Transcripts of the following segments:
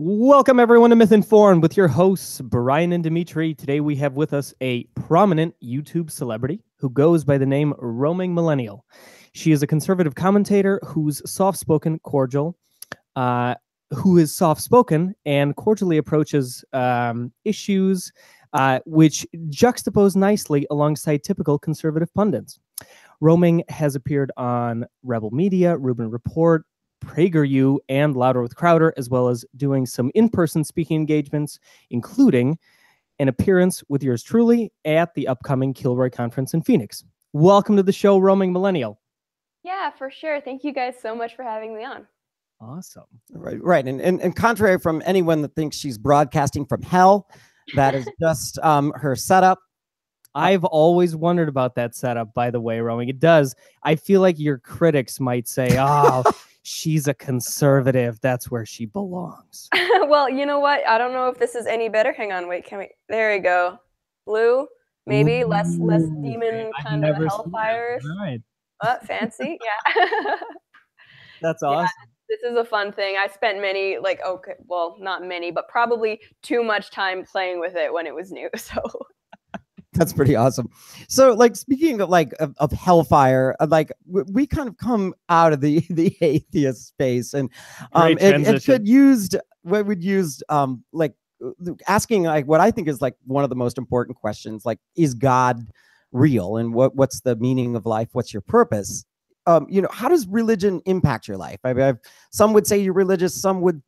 Welcome everyone to Myth Informed with your hosts Brian and Dimitri. Today we have with us a prominent YouTube celebrity who goes by the name Roaming Millennial. She is a conservative commentator who's soft-spoken, cordial, who is soft-spoken and cordially approaches issues which juxtapose nicely alongside typical conservative pundits. Roaming has appeared on Rebel Media, Rubin Report, Prager U, and Louder with Crowder, as well as doing some in-person speaking engagements, including an appearance with yours truly at the upcoming Kilroy conference in Phoenix. Welcome to the show, Roaming Millennial. Yeah, for sure. Thank you guys so much for having me on. Awesome. Right. And contrary from anyone that thinks she's broadcasting from hell, that is just her setup. I've always wondered about that setup, by the way, Roaming. It does. I feel like your critics might say, oh, she's a conservative. That's where she belongs. Well, you know what? I don't know if this is any better. Hang on. Wait, can we? There we go. Blue, maybe. Ooh, less demon kind of hellfires. Right. Fancy. Yeah. That's awesome. Yeah, this is a fun thing. I spent many, not many, but probably too much time playing with it when it was new. So that's pretty awesome. So, speaking of hellfire, we kind of come out of the atheist space, and it could used what we'd used asking what I think is one of the most important questions, is God real, and what's the meaning of life? What's your purpose? How does religion impact your life? I mean, some would say you're religious, some would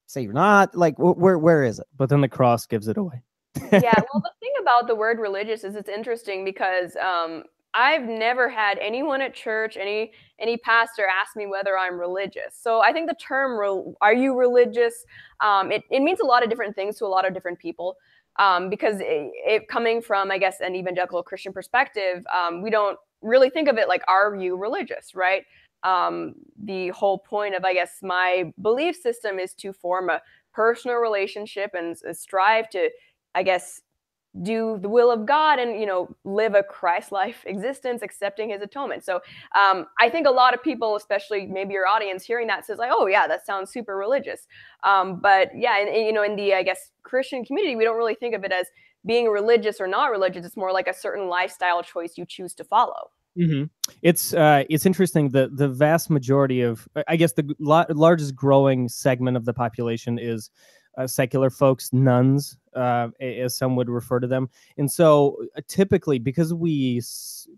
say you're not. Where is it? But then the cross gives it away. Yeah, well, the thing about the word religious is it's interesting because I've never had anyone at church, any pastor ask me whether I'm religious. So I think the term "are you religious?" It means a lot of different things to a lot of different people. Because it coming from, I guess, an evangelical Christian perspective, we don't really think of it like, are you religious, right? The whole point of, I guess, my belief system is to form a personal relationship and strive to, I guess, do the will of God and, live a Christ-like existence, accepting his atonement. So I think a lot of people, especially maybe your audience, hearing that says oh yeah, that sounds super religious. But yeah, in the, I guess, Christian community, we don't really think of it as being religious or not religious. It's more like a certain lifestyle choice you choose to follow. Mm-hmm. It's interesting. The vast majority of, I guess, the largest growing segment of the population is secular folks, nuns, as some would refer to them. And so typically, because we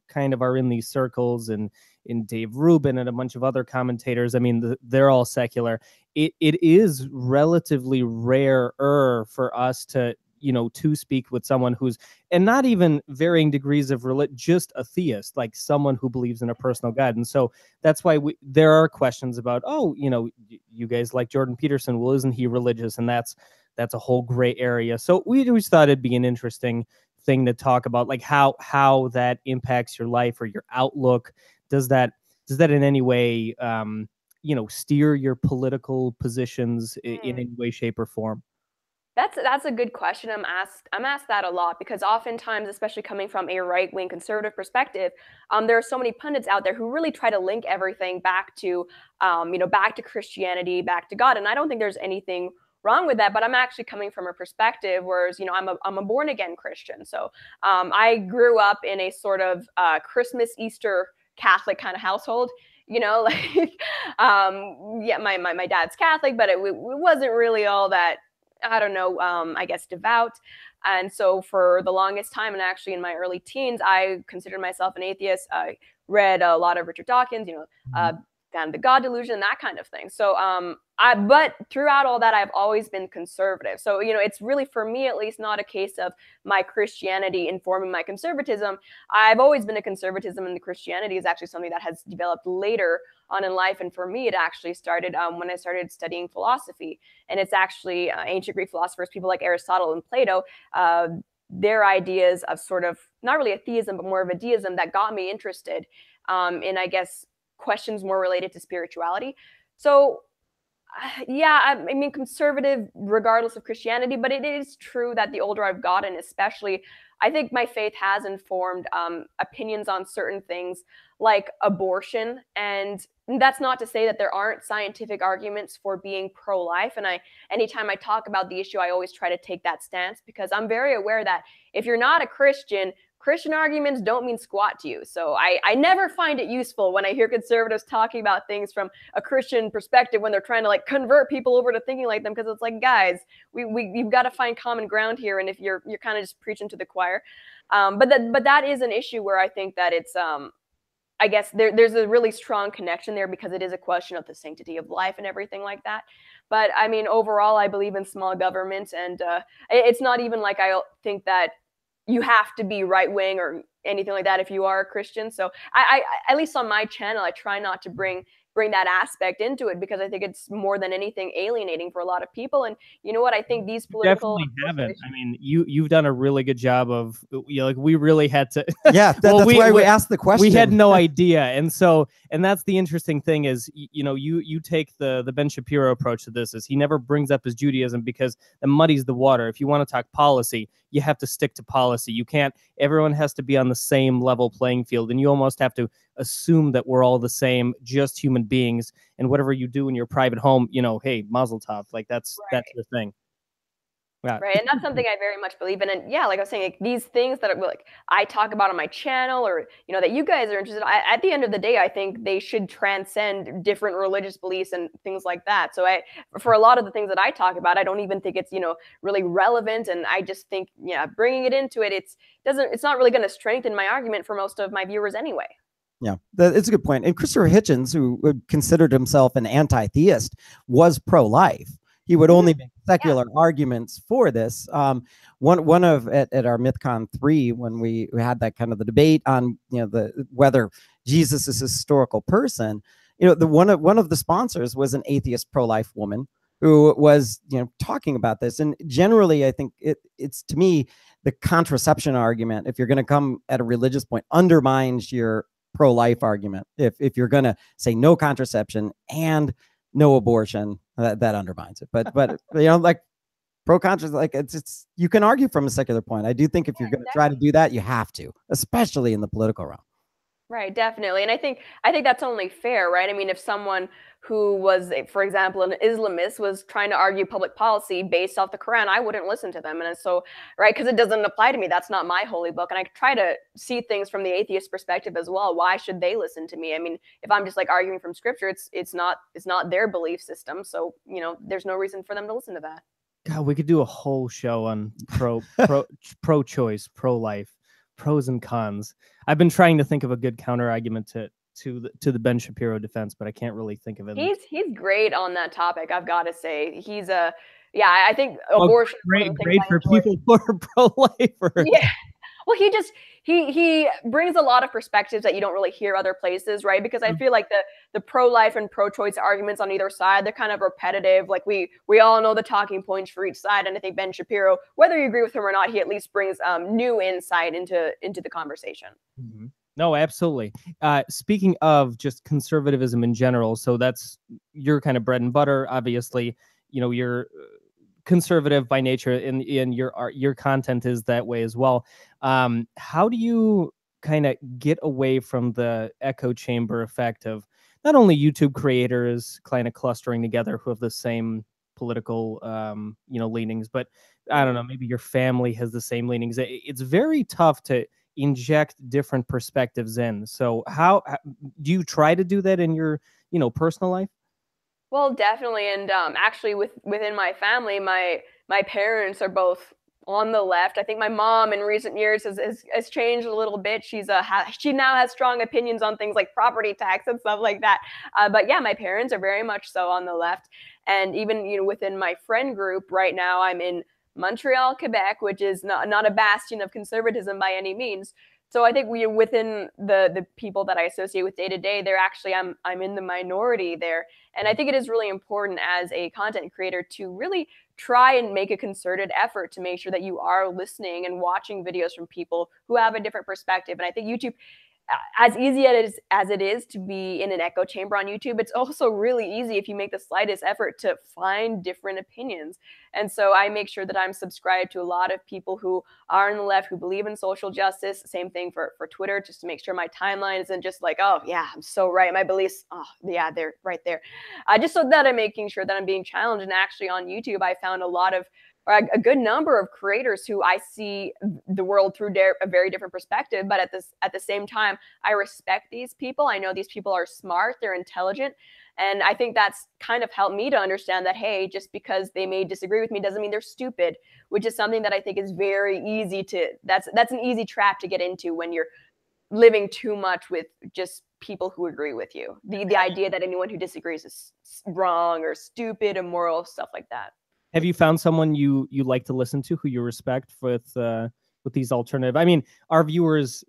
kind of are in these circles, and in Dave Rubin and a bunch of other commentators, I mean, they're all secular. It is relatively rarer for us to speak with someone who's, and not even varying degrees of religion, just a theist, like someone who believes in a personal God. And so that's why there are questions about, you guys like Jordan Peterson, well, isn't he religious? And that's a whole gray area. So we thought it'd be an interesting thing to talk about, like how that impacts your life or your outlook. Does that in any way, steer your political positions in any way, shape, or form? That's a good question. I'm asked that a lot because oftentimes, especially coming from a right-wing conservative perspective, there are so many pundits out there who really try to link everything back to, back to Christianity, back to God. And I don't think there's anything wrong with that, but I'm actually coming from a perspective, whereas, I'm a born again Christian. So I grew up in a sort of Christmas, Easter Catholic kind of household. Yeah, my dad's Catholic, but it wasn't really all that, I don't know, I guess, devout. And so for the longest time, and actually in my early teens, I considered myself an atheist. I read a lot of Richard Dawkins, found the God delusion, that kind of thing. So but throughout all that, I've always been conservative. So, it's really, for me at least, not a case of my Christianity informing my conservatism. I've always been a conservatism, and the Christianity is actually something that has developed later on in life. And for me, it actually started when I started studying philosophy. And it's actually ancient Greek philosophers, people like Aristotle and Plato, their ideas of sort of not really a theism, but more of a deism that got me interested in, I guess, questions more related to spirituality. So yeah, I mean, conservative regardless of Christianity, but it is true that the older I've gotten, especially I think my faith has informed opinions on certain things like abortion. And that's not to say that there aren't scientific arguments for being pro-life. And anytime I talk about the issue, I always try to take that stance, because I'm very aware that if you're not a Christian arguments don't mean squat to you. So I never find it useful when I hear conservatives talking about things from a Christian perspective when they're trying to like convert people over to thinking like them, because it's like, guys, you've got to find common ground here. And if you're kind of just preaching to the choir, but that is an issue where I think that it's I guess there's a really strong connection there, because it is a question of the sanctity of life and everything like that. But I mean, overall, I believe in small government, and it's not even like I think that you have to be right wing or anything like that if you are a Christian. So I at least on my channel, I try not to bring that aspect into it, because I think it's more than anything alienating for a lot of people. And you know what? I think these political definitely haven't. I mean, you've done a really good job of, like, we really had to. Yeah, that's why we asked the question. We had no idea, and that's the interesting thing is, you take the Ben Shapiro approach to this, is he never brings up his Judaism because it muddies the water. If you want to talk policy, you have to stick to policy. You can't. Everyone has to be on the same level playing field, and you almost have to assume that we're all the same, just human beings, and whatever you do in your private home, hey, mazel tov, like that's the thing. Yeah. Right. And that's something I very much believe in. And yeah, like I was saying, like, these things that are like I talk about on my channel, or that you guys are interested in, at the end of the day, I think they should transcend different religious beliefs and things like that. So for a lot of the things that I talk about, I don't even think it's really relevant, and I just think bringing it into it, it's not really going to strengthen my argument for most of my viewers anyway. Yeah, it's a good point. And Christopher Hitchens, who considered himself an anti-theist, was pro-life. He would only make secular arguments for this. One of at our MythCon 3, when we had that kind of the debate on whether Jesus is a historical person, one of the sponsors was an atheist pro-life woman who was talking about this. And generally, I think it's to me the contraception argument, if you're going to come at a religious point, undermines your pro-life argument. If you're going to say no contraception and no abortion, that undermines it. But like pro-contraception, like it's you can argue from a secular point. I do think if you're going to try to do that, you have to, especially in the political realm. Right, definitely. And I think that's only fair, right? I mean, if someone who was, for example, an Islamist was trying to argue public policy based off the Quran, I wouldn't listen to them. And so, right, because it doesn't apply to me. That's not my holy book. And I try to see things from the atheist perspective as well. Why should they listen to me? I mean, if I'm just like arguing from scripture, it's not their belief system. So, there's no reason for them to listen to that. God, we could do a whole show on pro-choice, pro-life, pros and cons. I've been trying to think of a good counter argument to the Ben Shapiro defense, but I can't really think of it. He's great on that topic, I've got to say. He's I think abortion. Great for people who are pro-lifers. Yeah. Well, he brings a lot of perspectives that you don't really hear other places, right? Because I feel like the pro-life and pro-choice arguments on either side, they're kind of repetitive. Like we all know the talking points for each side, and I think Ben Shapiro, whether you agree with him or not, he at least brings new insight into the conversation. Mm-hmm. No, absolutely. Speaking of just conservatism in general, so that's your kind of bread and butter. Obviously, you're conservative by nature, and your content is that way as well. How do you kind of get away from the echo chamber effect of not only YouTube creators kind of clustering together who have the same political leanings, but I don't know, maybe your family has the same leanings. It's very tough to inject different perspectives in. So how do you try to do that in your personal life? Well, definitely. And actually within my family, my parents are both on the left. I think my mom in recent years has changed a little bit. She now has strong opinions on things like property tax and stuff like that. But yeah, my parents are very much so on the left. And even within my friend group right now, I'm in Montreal, Quebec, which is not a bastion of conservatism by any means. So I think within the people that I associate with day to day, they're actually I'm in the minority there. And I think it is really important as a content creator to really try and make a concerted effort to make sure that you are listening and watching videos from people who have a different perspective. And I think YouTube, as easy as it is to be in an echo chamber on YouTube, it's also really easy if you make the slightest effort to find different opinions. And so I make sure that I'm subscribed to a lot of people who are on the left, who believe in social justice. Same thing for Twitter, just to make sure my timeline isn't just like, oh yeah, I'm so right. My beliefs, oh yeah, they're right there. Just so that I'm making sure that I'm being challenged. And actually on YouTube, I found a good number of creators who I see the world through a very different perspective. But at the same time, I respect these people. I know these people are smart, they're intelligent. And I think that's kind of helped me to understand that, hey, just because they may disagree with me doesn't mean they're stupid, which is something that I think is very easy that's an easy trap to get into when you're living too much with just people who agree with you. The idea that anyone who disagrees is wrong or stupid, immoral, stuff like that. Have you found someone you like to listen to, who you respect with these alternative? I mean, our viewers,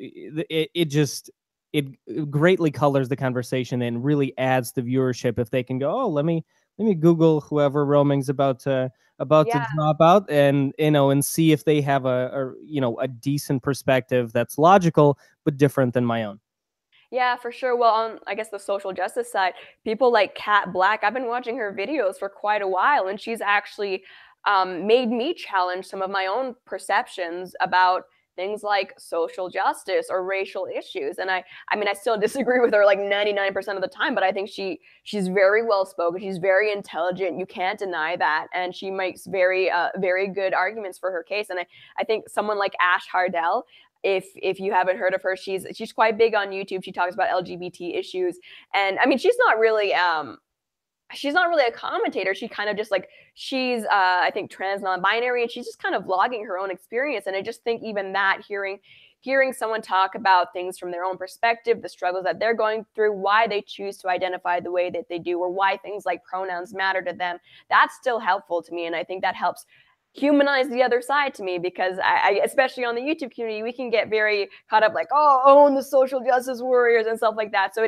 it greatly colors the conversation and really adds the viewership if they can go, oh, let me Google whoever Roming's about to drop out, and and see if they have a decent perspective that's logical but different than my own. Yeah, for sure. Well, on, I guess, the social justice side, people like Kat Black, I've been watching her videos for quite a while, and she's actually made me challenge some of my own perceptions about things like social justice or racial issues. And I mean, I still disagree with her like 99% of the time, but I think she's very well spoken. She's very intelligent. You can't deny that. And she makes very good arguments for her case. And I think someone like Ash Hardell, if you haven't heard of her, she's quite big on YouTube. She talks about LGBT issues. And I mean, she's not really a commentator. She kind of just like, she's I think trans, non-binary, and she's just kind of vlogging her own experience. And I just think even that, hearing someone talk about things from their own perspective, the struggles that they're going through, why they choose to identify the way that they do, or why things like pronouns matter to them, that's still helpful to me. And I think that helps humanize the other side to me, because I especially on the YouTube community, we can get very caught up like, oh, own the social justice warriors and stuff like that. So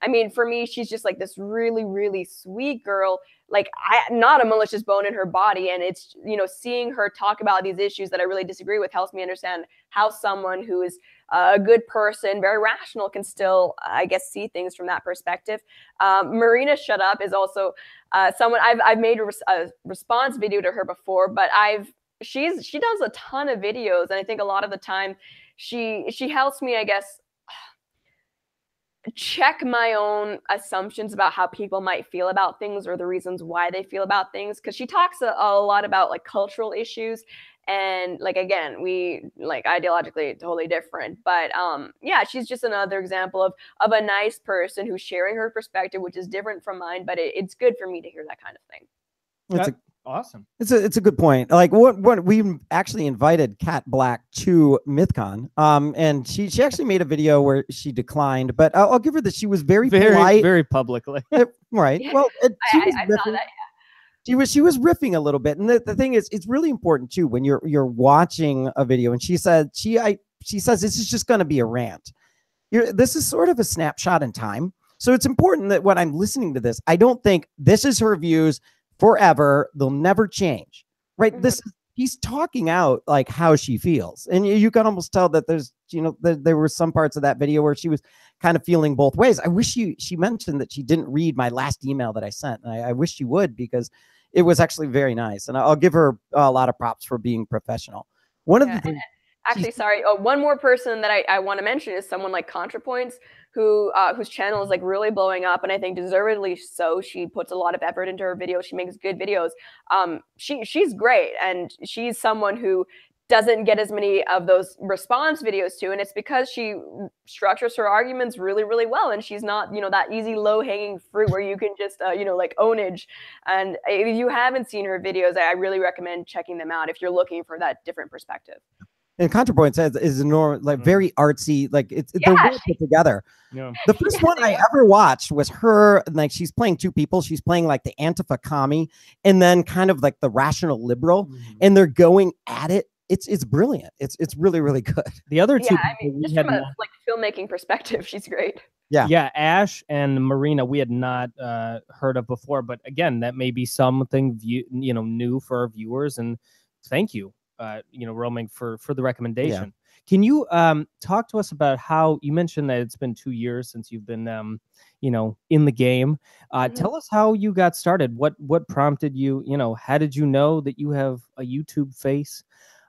I mean, for me, she's just like this really, really sweet girl. Like, not a malicious bone in her body. And it's, seeing her talk about these issues that I really disagree with helps me understand how someone who is a good person, very rational, can still, I guess, see things from that perspective. Marina Shut Up is also someone I've made a response video to her before, but she does a ton of videos. And I think a lot of the time she helps me, I guess, check my own assumptions about how people might feel about things, or the reasons why they feel about things. Because she talks a lot about like cultural issues, and like, again, we like ideologically totally different, but yeah, she's just another example of a nice person who's sharing her perspective, which is different from mine, but it's good for me to hear that kind of thing. Awesome. It's a good point. Like, what we actually invited Kat Black to MythCon, and she actually made a video where she declined, but I'll give her that she was very polite, very publicly. Right. Yeah. Well, I saw that. Yeah. She was riffing a little bit, and the thing is, it's really important too when you're watching a video. And she said she says this is just going to be a rant. This is sort of a snapshot in time, so it's important that when I'm listening to this, I don't think this is her views forever, they'll never change, right? Mm-hmm. He's talking out like how she feels, and you can almost tell that there's there were some parts of that video where she was kind of feeling both ways. I wish she mentioned that she didn't read my last email that I sent, and I wish she would, because it was actually very nice, and I'll give her a lot of props for being professional. One of the things, actually, sorry, one more person that I want to mention is someone like ContraPoints, whose channel is like really blowing up, and I think deservedly so. She puts a lot of effort into her videos. She makes good videos. She's great, and she's someone who doesn't get as many of those response videos too, and it's because she structures her arguments really, really well, and she's not that easy low-hanging fruit where you can just like ownage. And if you haven't seen her videos, I really recommend checking them out if you're looking for that different perspective. And ContraPoints is enormous, like very artsy, like they're well put together. Yeah. The first one I ever watched was her, like she's playing two people. She's playing like the Antifa commie, and then kind of like the rational liberal, and they're going at it. It's brilliant. It's really, really good. The other two, I mean, just from a like filmmaking perspective, she's great. Yeah, Ash and Marina, we had not heard of before, but again, that may be something new for our viewers, and thank you. Roaming for the recommendation. Can you talk to us about how you mentioned that it's been 2 years since you've been in the game? Tell us how you got started. What prompted you? How did you know that you have a YouTube face?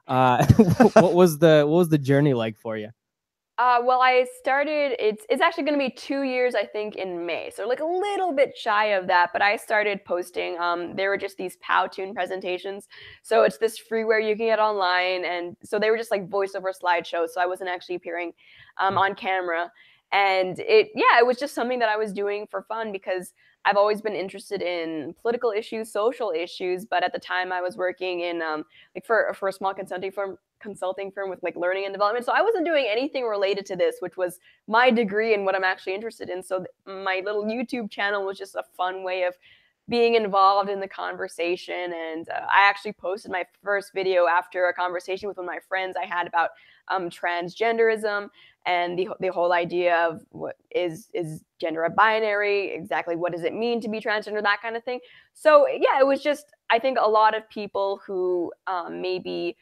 What was the journey like for you? Well, I started, it's actually going to be 2 years, I think, in May. So like a little bit shy of that, but I started posting. There were just these Powtoon presentations. So it's this freeware you can get online. And so they were just like voiceover slideshows. So I wasn't actually appearing on camera. And it was just something that I was doing for fun because I've always been interested in political issues, social issues. But at the time I was working in like for a small consulting firm with like learning and development. So I wasn't doing anything related to this, which was my degree and what I'm actually interested in. So my little YouTube channel was just a fun way of being involved in the conversation. And I actually posted my first video after a conversation with one of my friends I had about transgenderism and the whole idea of what is gender a binary, exactly what does it mean to be transgender, that kind of thing. So yeah, it was just, I think a lot of people who maybe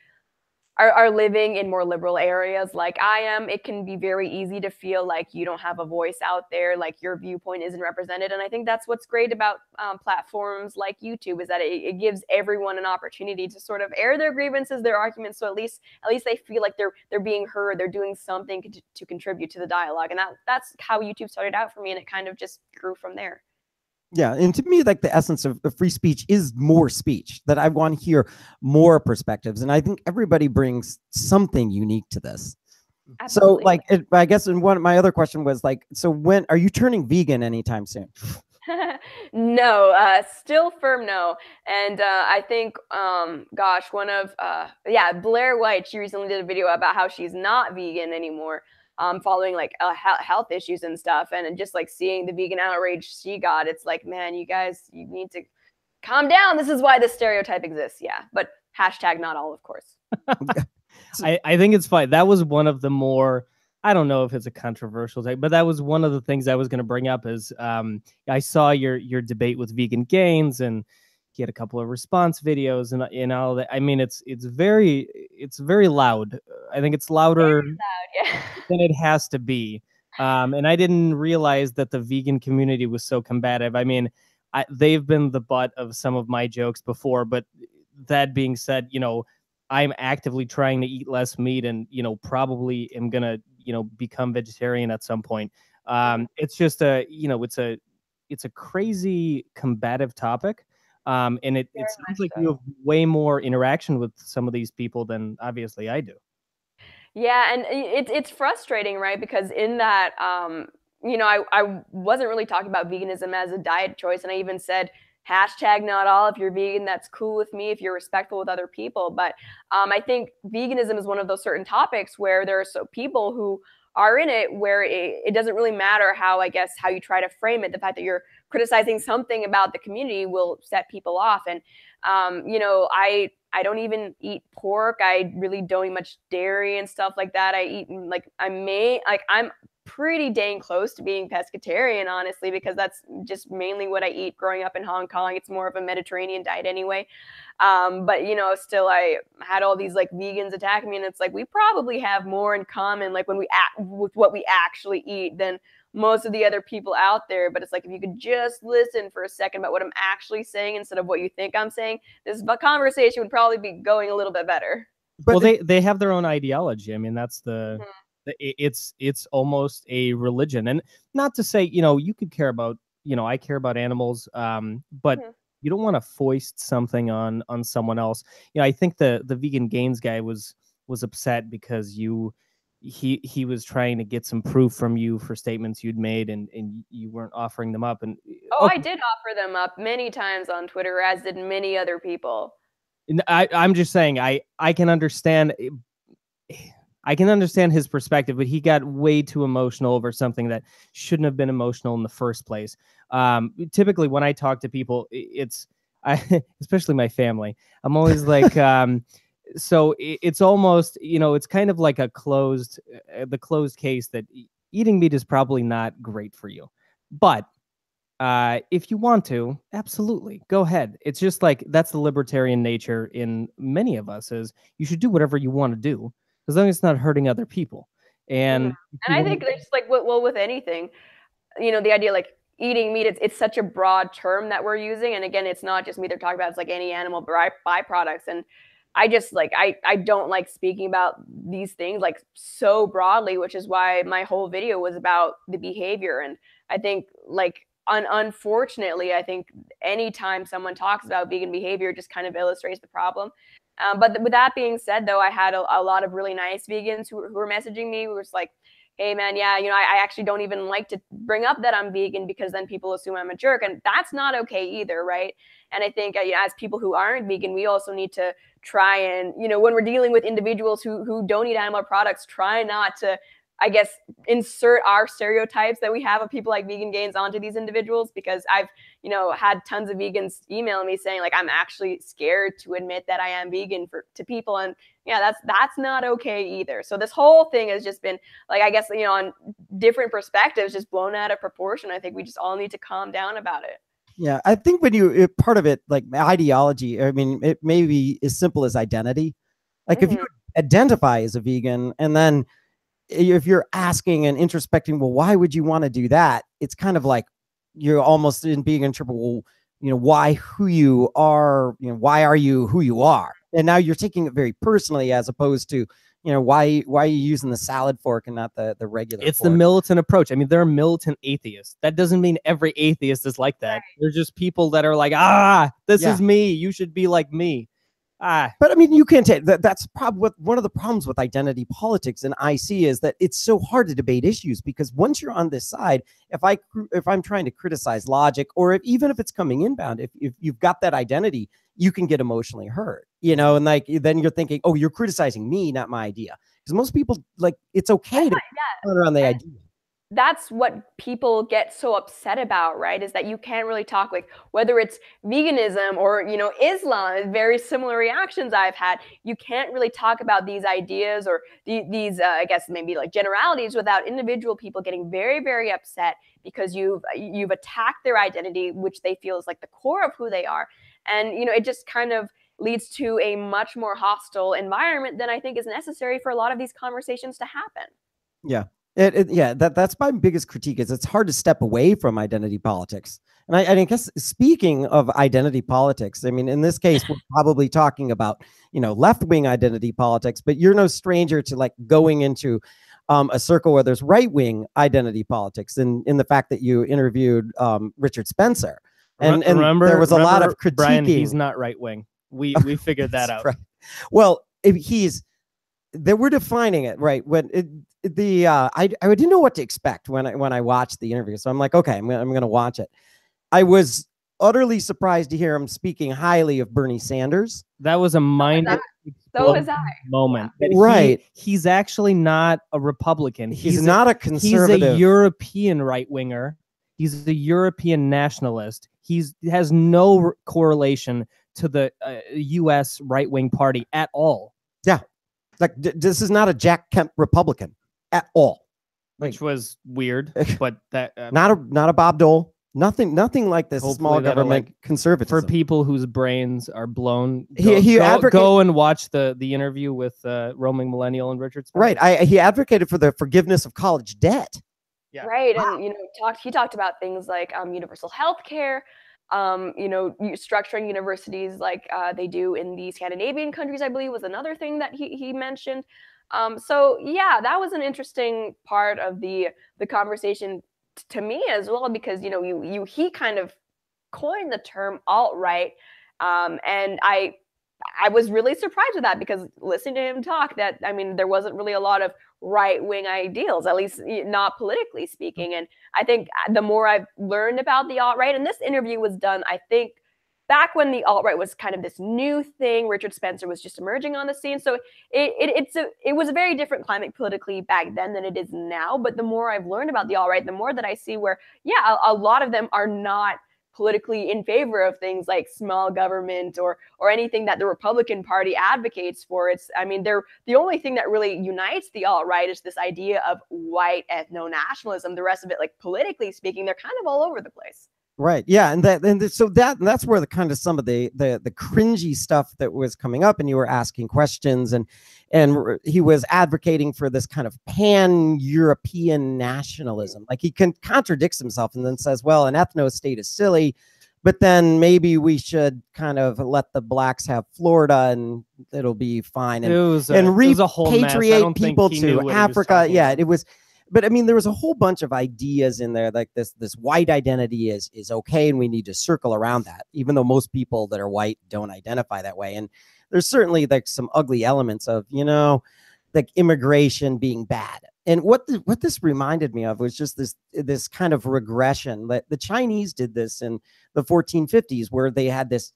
are living in more liberal areas like I am, it can be very easy to feel like you don't have a voice out there, like your viewpoint isn't represented. And I think that's what's great about platforms like YouTube, is that it gives everyone an opportunity to sort of air their grievances, their arguments, so at least they feel like they're being heard, they're doing something to contribute to the dialogue. And that's how YouTube started out for me, and it kind of just grew from there. Yeah, and to me, like the essence of free speech is more speech, that I want to hear more perspectives. And I think everybody brings something unique to this. Absolutely. So like, I guess, and my other question was like, so when are you turning vegan anytime soon? No, still firm no. And I think, gosh, one of, Blair White, she recently did a video about how she's not vegan anymore. Following like health issues and stuff, and just like seeing the vegan outrage she got, it's like, man, you guys, you need to calm down. This is why this stereotype exists. Yeah, but hashtag not all, of course. I think it's fine. That was one of the more, I don't know if it's a controversial thing, but that was one of the things I was going to bring up. Is I saw your debate with Vegan Gains, and he had a couple of response videos and all that. I mean, it's very loud. I think it's louder than it has to be. And I didn't realize that the vegan community was so combative. I mean, they've been the butt of some of my jokes before, but that being said, I'm actively trying to eat less meat, and, probably am going to, become vegetarian at some point. It's just it's a crazy combative topic. And it sounds like you have way more interaction with some of these people than obviously I do. Yeah, and it's frustrating, right? Because in that, I wasn't really talking about veganism as a diet choice, and I even said hashtag not all. If you're vegan, that's cool with me if you're respectful with other people. But I think veganism is one of those certain topics where there are people who are in it where it doesn't really matter how you try to frame it. The fact that you're criticizing something about the community will set people off. And I don't even eat pork. I really don't eat much dairy and stuff like that. I'm pretty dang close to being pescatarian, honestly, because that's just mainly what I eat growing up in Hong Kong. It's more of a Mediterranean diet anyway. But still I had all these like vegans attack me, and it's like we probably have more in common, like with what we actually eat, than most of the other people out there. But it's like, if you could just listen for a second about what I'm actually saying instead of what you think I'm saying, this conversation would probably be going a little bit better. Well, they have their own ideology. I mean, that's it's almost a religion. And not to say, you could care about, I care about animals, but you don't want to foist something on someone else. I think the Vegan Gains guy was upset because he was trying to get some proof from you for statements you'd made, and you weren't offering them up. And I did offer them up many times on Twitter, as did many other people. I'm just saying, I can understand. I can understand his perspective, but he got way too emotional over something that shouldn't have been emotional in the first place. Typically, when I talk to people, especially my family, I'm always like, so it's almost, it's kind of like the closed case that eating meat is probably not great for you. But if you want to, absolutely, go ahead. It's just like, that's the libertarian nature in many of us, is you should do whatever you want to do. as long as it's not hurting other people. And and I think there's like, well, with anything, you know, the idea like eating meat, it's such a broad term that we're using. And again, it's not just meat they're talking about, it's like any animal byproducts. And I just like, I don't like speaking about these things like so broadly, which is why my whole video was about the behavior. And I think like, unfortunately, I think anytime someone talks about vegan behavior, it just kind of illustrates the problem. But with that being said, though, I had a lot of really nice vegans who were messaging me, who was like, hey man, yeah, you know, I actually don't even like to bring up that I'm vegan because then people assume I'm a jerk, and that's not okay either, right? And I think as people who aren't vegan, we also need to try and, you know, when we're dealing with individuals who don't eat animal products, try not to, I guess, insert our stereotypes that we have of people like vegan gains onto these individuals, because I've, you know, had tons of vegans email me saying like, I'm actually scared to admit that I am vegan to people. And yeah, that's not okay either. So this whole thing has just been like, I guess, you know, on different perspectives, just blown out of proportion. I think we just all need to calm down about it. Yeah, I think when you part of it, like ideology, I mean, it may be as simple as identity. Like if you identify as a vegan and then if you're asking and introspecting, well, why would you want to do that? It's kind of like you're almost in being in trouble. Well, you know, why who you are, you know, why are you who you are? And now you're taking it very personally, as opposed to, you know, why are you using the salad fork and not the regular it's fork? The militant approach. I mean, there are militant atheists. That doesn't mean every atheist is like that. Right. They're just people that are like, this is me. You should be like me. But I mean, you can't take that. That's probably one of the problems with identity politics, and I see is that it's so hard to debate issues, because once you're on this side, if I'm trying to criticize logic, or even if it's coming inbound, if you've got that identity, you can get emotionally hurt, you know, and like then you're thinking, oh, you're criticizing me, not my idea, because most people like it's okay to turn around the idea. That's what people get so upset about, right? Is that you can't really talk, like whether it's veganism or, you know, Islam, very similar reactions I've had. You can't really talk about these ideas or these, I guess maybe like generalities without individual people getting very, very upset because you've attacked their identity, which they feel is like the core of who they are. And, you know, it just kind of leads to a much more hostile environment than I think is necessary for a lot of these conversations to happen. Yeah. That's my biggest critique, is it's hard to step away from identity politics. And I guess speaking of identity politics, I mean, in this case, we're probably talking about, you know, left-wing identity politics, but you're no stranger to like going into a circle where there's right-wing identity politics, in the fact that you interviewed Richard Spencer. And there was a lot of critiquing. Brian, he's not right-wing. We figured that out. Right. Well, we're defining it, right? When I didn't know what to expect when I watched the interview, so I'm like, okay, I'm gonna watch it. I was utterly surprised to hear him speaking highly of Bernie Sanders. That was a mind-blowing moment. Right. He's actually not a Republican. He's not a conservative. He's a European right-winger. He's a European nationalist. He has no correlation to the U.S. right-wing party at all. Yeah. Like this is not a Jack Kemp Republican at all, which was weird. But that not a Bob Dole, nothing like this small government conservatism for people whose brains are blown. Go and watch the interview with roaming millennial and Richard Spencer. Right, he advocated for the forgiveness of college debt. Yeah. Right, wow. And you know, he talked about things like universal health care. You know, structuring universities like they do in the Scandinavian countries, I believe, was another thing that he mentioned. So yeah, that was an interesting part of the conversation to me as well, because, you know, he kind of coined the term alt-right, and I was really surprised with that, because listening to him talk, that, I mean, there wasn't really a lot of right-wing ideals, at least not politically speaking. And I think the more I've learned about the alt-right, and this interview was done, I think, back when the alt-right was kind of this new thing. Richard Spencer was just emerging on the scene. So it was a very different climate politically back then than it is now. But the more I've learned about the alt-right, the more that I see where, yeah, a lot of them are not politically in favor of things like small government or anything that the Republican Party advocates for. I mean, the only thing that really unites the alt-right is this idea of white ethno-nationalism. The rest of it, like politically speaking, they're kind of all over the place. Right. Yeah. And that's where the kind of some of the cringy stuff that was coming up, and you were asking questions, and he was advocating for this kind of pan-European nationalism. Like, he contradicts himself and then says, well, an ethno state is silly, but then maybe we should kind of let the blacks have Florida and it'll be fine, and repatriate people to Africa. Yeah, it was. But I mean, there was a whole bunch of ideas in there, like this white identity is okay, and we need to circle around that, even though most people that are white don't identify that way. And there's certainly like some ugly elements of, like immigration being bad. And what this reminded me of was just this kind of regression. That the Chinese did this in the 1450s, where they had this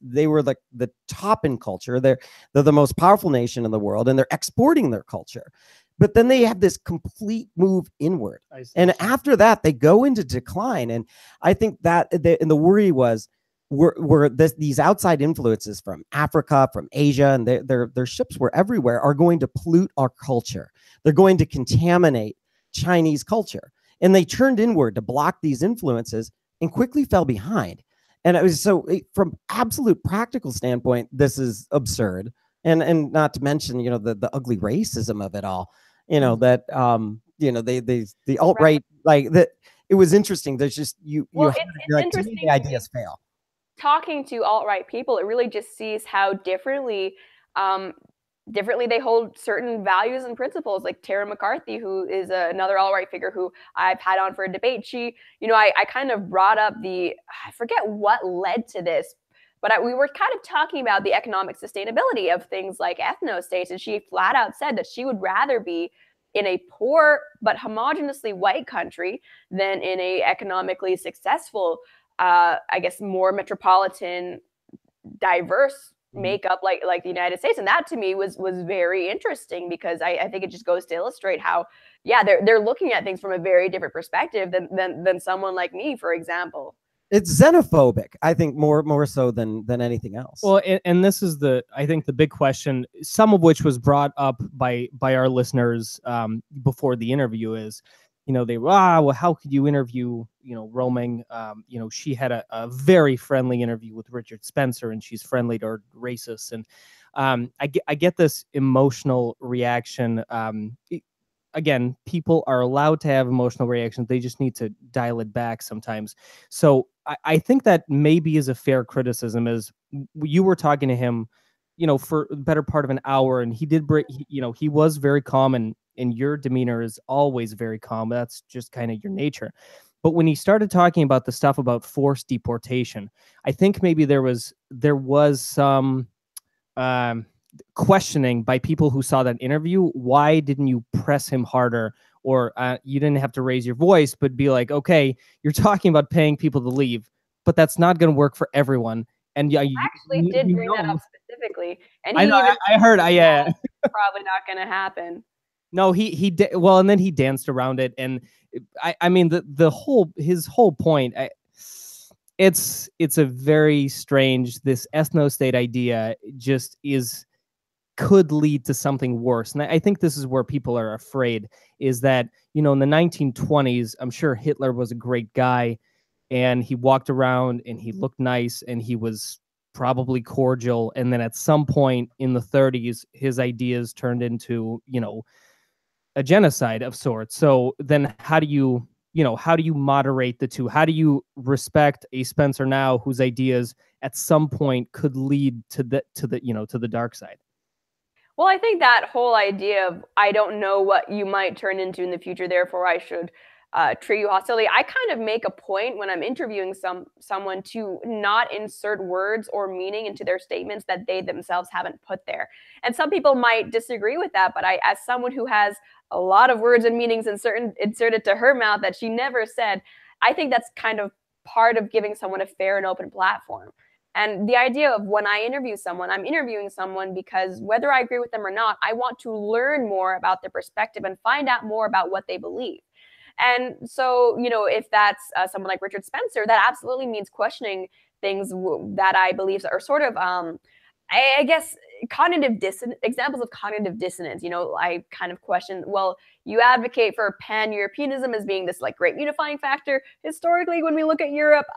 they were like the top in culture. They're the most powerful nation in the world, and they're exporting their culture. But then they have this complete move inward. And after that, they go into decline. And I think that the worry was, these outside influences from Africa, from Asia, and their ships were everywhere, are going to pollute our culture. They're going to contaminate Chinese culture. And they turned inward to block these influences and quickly fell behind. And it was from absolute practical standpoint, this is absurd. And not to mention, the ugly racism of it all. The alt-right, like that. It was interesting. There's just it's interesting. The ideas fail. Talking to alt-right people, it really just sees how differently they hold certain values and principles. Like Tara McCarthy, who is another alt-right figure who I've had on for a debate. She, I kind of brought up I forget what led to this, but we were kind of talking about the economic sustainability of things like ethno-states, and she flat out said that she would rather be in a poor but homogenously white country than in a economically successful, I guess, more metropolitan, diverse makeup like the United States. And that to me was very interesting, because I think it just goes to illustrate how, yeah, they're looking at things from a very different perspective than someone like me, for example. It's xenophobic, I think, more so than anything else. Well, and this is I think the big question, some of which was brought up by our listeners before the interview, is, well, how could you interview, roaming? She had a very friendly interview with Richard Spencer, and she's friendly to racists. And I get this emotional reaction. Again, people are allowed to have emotional reactions. They just need to dial it back sometimes. So I think that maybe is a fair criticism. As you were talking to him, for the better part of an hour, and he did he was very calm, and your demeanor is always very calm. That's just kind of your nature. But when he started talking about the stuff about forced deportation, I think maybe there was some questioning by people who saw that interview. Why didn't you press him harder? Or you didn't have to raise your voice, but be like, okay, you're talking about paying people to leave, but that's not going to work for everyone. And yeah, I actually did bring that up specifically. And I heard, yeah, probably not going to happen. No, he did well, and then he danced around it. And I mean, his whole point, it's a very strange, this ethno state idea just could lead to something worse. And I think this is where people are afraid, is that, in the 1920s, I'm sure Hitler was a great guy, and he walked around and he looked nice and he was probably cordial. And then at some point in the 30s, his ideas turned into, a genocide of sorts. So then how do you moderate the two? How do you respect a Spencer now whose ideas at some point could lead to the dark side? Well, I think that whole idea of, I don't know what you might turn into in the future, therefore I should treat you hostilely. I kind of make a point when I'm interviewing someone to not insert words or meaning into their statements that they themselves haven't put there. And some people might disagree with that, but as someone who has a lot of words and meanings inserted to her mouth that she never said, I think that's kind of part of giving someone a fair and open platform. And the idea of, when I interview someone, I'm interviewing someone because whether I agree with them or not, I want to learn more about their perspective and find out more about what they believe. And so, if that's someone like Richard Spencer, that absolutely means questioning things that I believe are sort of, I guess, examples of cognitive dissonance. I kind of question, well, you advocate for pan-Europeanism as being this like great unifying factor. Historically, when we look at Europe,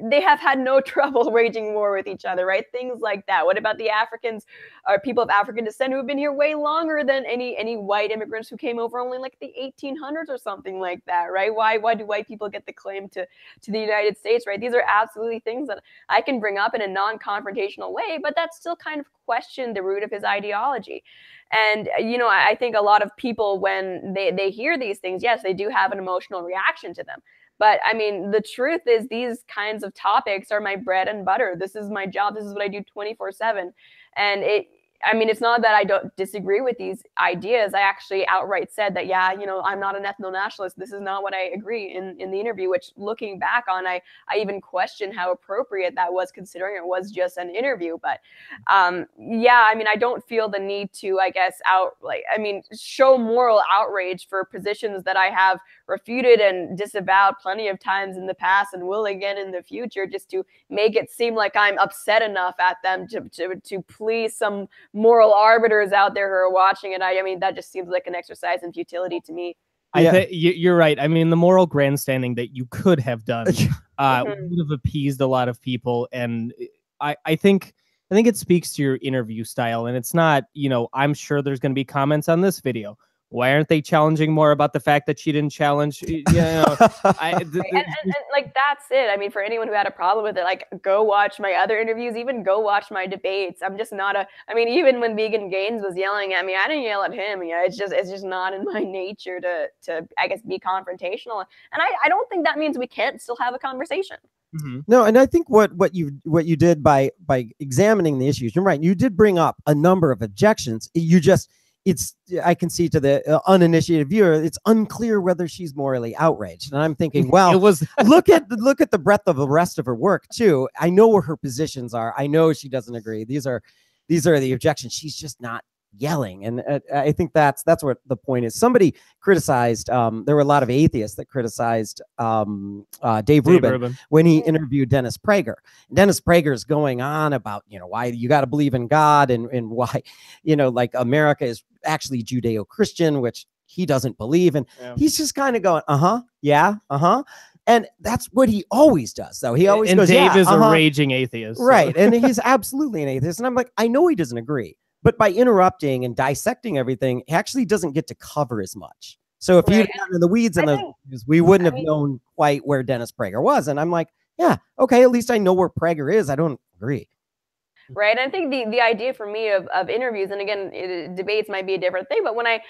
they have had no trouble waging war with each other, right? Things like that. What about the Africans or people of African descent who have been here way longer than any white immigrants who came over only like the 1800s or something like that, right? Why do white people get the claim to the United States, right? These are absolutely things that I can bring up in a non-confrontational way, but that still kind of question the root of his ideology. And, you know, I think a lot of people, when they hear these things, yes, they do have an emotional reaction to them. But I mean, the truth is these kinds of topics are my bread and butter. This is my job. This is what I do 24/7. And I mean, it's not that I don't disagree with these ideas. I actually outright said that, yeah, you know, I'm not an ethno-nationalist. This is not what I agree in the interview, which looking back on, I even question how appropriate that was, considering it was just an interview. But yeah, I mean, I don't feel the need to, I guess, show moral outrage for positions that I have refuted and disavowed plenty of times in the past and will again in the future, just to make it seem like I'm upset enough at them to please some moral arbiters out there who are watching it. I mean, that just seems like an exercise in futility to me. You're right. I mean, the moral grandstanding that you could have done would have appeased a lot of people, and I think it speaks to your interview style. And it's not, you know, I'm sure there's going to be comments on this video. Why aren't they challenging more about the fact that she didn't challenge? You know, and like that's it. I mean, for anyone who had a problem with it, like go watch my other interviews, even go watch my debates. I'm just not I mean, even when Vegan Gaines was yelling at me, I didn't yell at him. You know, it's just not in my nature to I guess be confrontational. And I don't think that means we can't still have a conversation. No, and I think what you did by examining the issues, you're right. You did bring up a number of objections. I can see to the uninitiated viewer, it's unclear whether she's morally outraged. And I'm thinking, well, look at the breadth of the rest of her work too. I know where her positions are. I know she doesn't agree. These are the objections. She's just not yelling. And I think that's what the point is. Somebody criticized, there were a lot of atheists that criticized Dave Rubin when he interviewed Dennis Prager. Dennis Prager is going on about, you know, why you got to believe in God and why, you know, like America is actually Judeo-Christian, which he doesn't believe. And he's just kind of going, and that's what he always does, though. He always goes, Dave is a raging atheist. Right. And he's absolutely an atheist. And I'm like, I know he doesn't agree. But by interrupting and dissecting everything, he actually doesn't get to cover as much. So if you'd gotten in the weeds and we wouldn't have known quite where Dennis Prager was. And I'm like, yeah, okay, at least I know where Prager is. I don't agree. Right. And I think the idea for me of interviews, and again, debates might be a different thing, but when I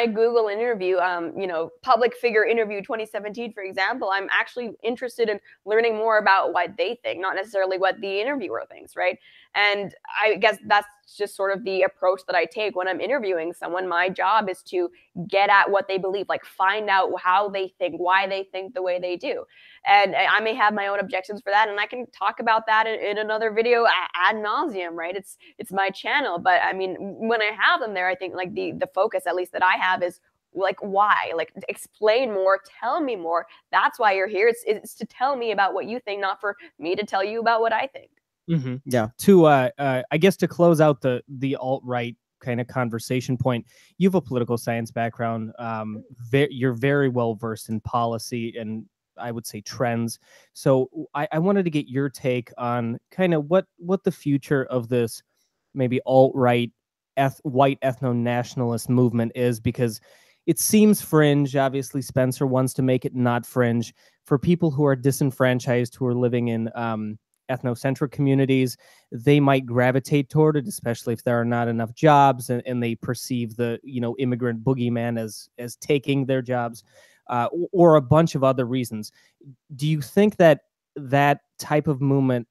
Google an interview, you know, public figure interview 2017, for example, I'm actually interested in learning more about what they think, not necessarily what the interviewer thinks. Right. And I guess that's just sort of the approach that I take when I'm interviewing someone. My job is to get at what they believe, like find out how they think, why they think the way they do. And I may have my own objections for that, and I can talk about that in another video ad nauseum, right? It's my channel. But I mean, when I have them there, I think like the focus, at least that I have, is like, why? Like, explain more, tell me more. That's why you're here. It's to tell me about what you think, not for me to tell you about what I think. Yeah. To I guess to close out the alt-right kind of conversation point, you have a political science background. You're very well versed in policy and I would say trends. So I wanted to get your take on kind of what the future of this maybe alt-right white ethno-nationalist movement is, because it seems fringe. Obviously, Spencer wants to make it not fringe. For people who are disenfranchised, who are living in ethnocentric communities, they might gravitate toward it, especially if there are not enough jobs and they perceive the, you know, immigrant boogeyman as taking their jobs, or a bunch of other reasons. Do you think that type of movement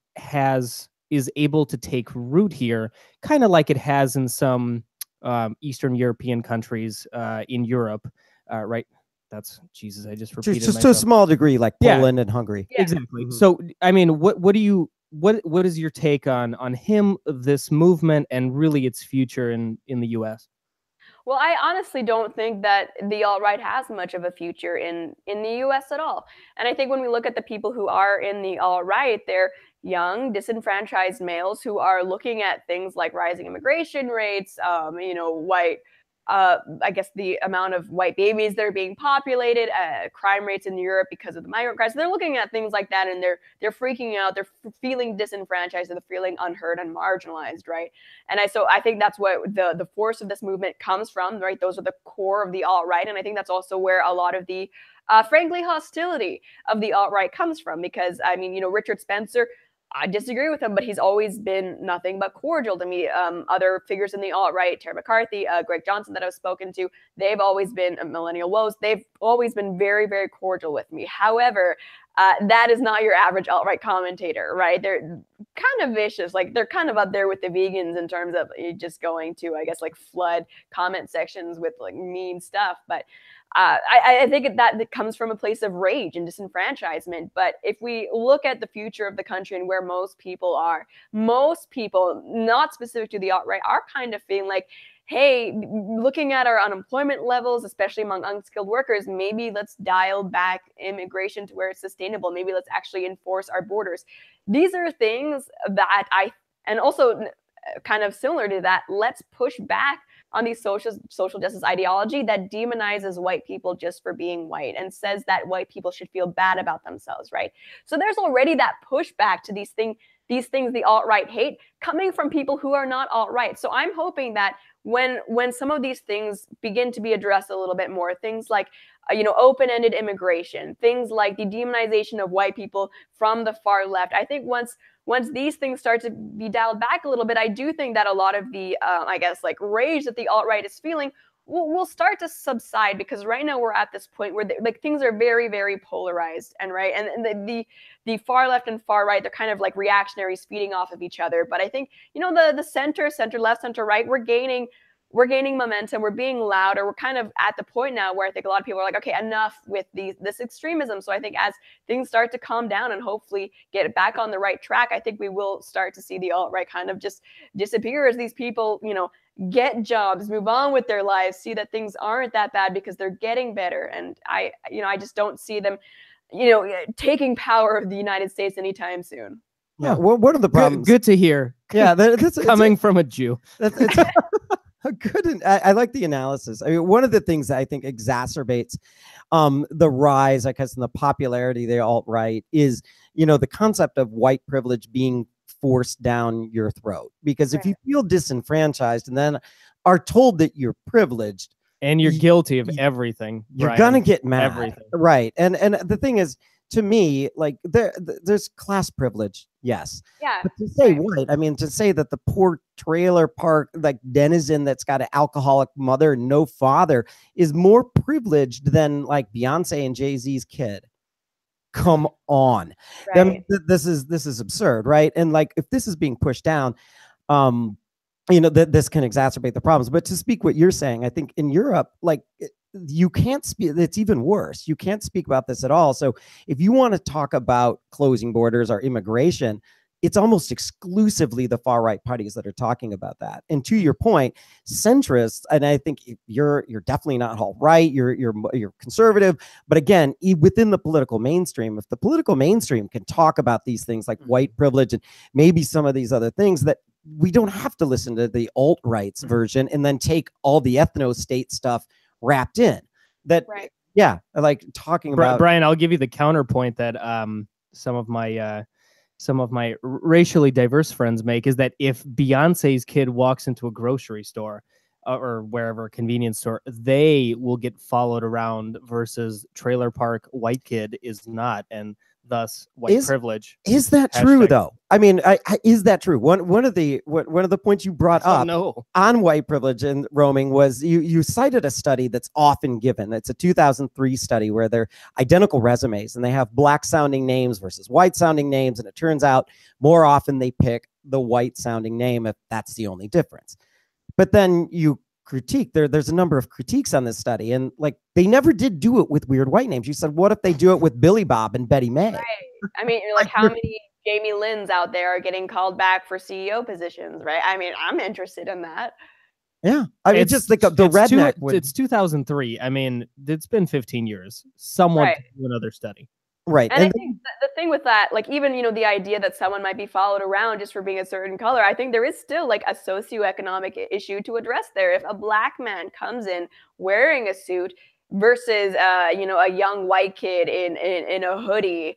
is able to take root here, kind of like it has in some Eastern European countries, in Europe, right? That's Jesus. I just repeated just to a small degree, like Poland and Hungary. Yeah. Exactly. So, I mean, what is your take on him, this movement, and really its future in the U.S.? Well, I honestly don't think that the alt-right has much of a future in the U.S. at all. And I think when we look at the people who are in the alt-right, they're young, disenfranchised males who are looking at things like rising immigration rates, you know, white I guess the amount of white babies that are being populated, crime rates in Europe because of the migrant crisis. They're looking at things like that, and they're freaking out. They're feeling disenfranchised, they're feeling unheard and marginalized, right? And so I think that's what the force of this movement comes from, right? Those are the core of the alt-right, and I think that's also where a lot of the frankly hostility of the alt-right comes from, because I mean, you know, Richard Spencer, I disagree with him, but he's always been nothing but cordial to me. Other figures in the alt-right, Terry McCarthy, Greg Johnson that I've spoken to, they've always been millennial woes. They've always been very, very cordial with me. However, that is not your average alt-right commentator, right? They're kind of vicious. Like, they're kind of up there with the vegans in terms of just going to, I guess, like flood comment sections with like mean stuff. But I think that comes from a place of rage and disenfranchisement. But if we look at the future of the country and where most people are, most people, not specific to the alt-right, are kind of feeling like, hey, looking at our unemployment levels, especially among unskilled workers, maybe let's dial back immigration to where it's sustainable. Maybe let's actually enforce our borders. These are things that and also kind of similar to that, let's push back on the social justice ideology that demonizes white people just for being white and says that white people should feel bad about themselves, right? So there's already that pushback to these things the alt-right hate coming from people who are not alt-right. So I'm hoping that when some of these things begin to be addressed a little bit more, things like open-ended immigration, things like the demonization of white people from the far left, I think once these things start to be dialed back a little bit, I do think that a lot of the, I guess, like rage that the alt-right is feeling will start to subside, because right now we're at this point where like things are very, very polarized, and right, and the far left and far right, they're kind of like reactionaries feeding off of each other. But I think the center left, center right, we're gaining momentum, we're being louder, we're kind of at the point now where I think a lot of people are like, okay, enough with this extremism. So I think as things start to calm down and hopefully get back on the right track, I think we will start to see the alt-right kind of just disappear as these people, get jobs, move on with their lives, see that things aren't that bad because they're getting better. And I just don't see them, taking power of the United States anytime soon. Yeah. What are the problems? Good to hear. Yeah. That's coming from a Jew. Good. I like the analysis. I mean, one of the things that I think exacerbates the rise, I guess, in the popularity of the alt-right is, the concept of white privilege being forced down your throat. Because if you feel disenfranchised and then are told that you're privileged and you're guilty of everything, you're gonna get mad. Everything. Right. And the thing is, to me, like there's class privilege, yes. Yeah. But to say white, I mean, to say that the poor trailer park like denizen that's got an alcoholic mother and no father is more privileged than like Beyonce and Jay-Z's kid. Come on. Right. This is absurd, right? And like if this is being pushed down, this can exacerbate the problems. But to speak what you're saying, I think in Europe, like you can't speak, it's even worse. You can't speak about this at all. So if you want to talk about closing borders or immigration, it's almost exclusively the far right parties that are talking about that. And to your point, centrists, and I think you're definitely not alt right, you're conservative, but again, within the political mainstream, if the political mainstream can talk about these things like white privilege and maybe some of these other things, that we don't have to listen to the alt-right's version and then take all the ethno-state stuff wrapped in that. Right. Yeah, I like talking about. Brian, I'll give you the counterpoint that some of my racially diverse friends make, is that if Beyonce's kid walks into a grocery store or wherever, convenience store, they will get followed around versus trailer park white kid is not, and thus white privilege. Is that true though? I mean, is that true? One of the points you brought up on white privilege and roaming was you cited a study that's often given. It's a 2003 study where they're identical resumes and they have black sounding names versus white sounding names, and it turns out more often they pick the white sounding name if that's the only difference. But then you critique, there's a number of critiques on this study, and like they never did do it with weird white names. You said, what if they do it with Billy Bob and Betty May? Right. I mean, like how many Jamie Lynn's out there are getting called back for CEO positions, right? I mean, I'm interested in that. Yeah, I mean, it's just like the redneck. It's 2003. I mean, it's been 15 years. Someone can do another study. Right. And I think the thing with that, like even, you know, the idea that someone might be followed around just for being a certain color, I think there is still like a socioeconomic issue to address there. If a black man comes in wearing a suit versus, you know, a young white kid in a hoodie,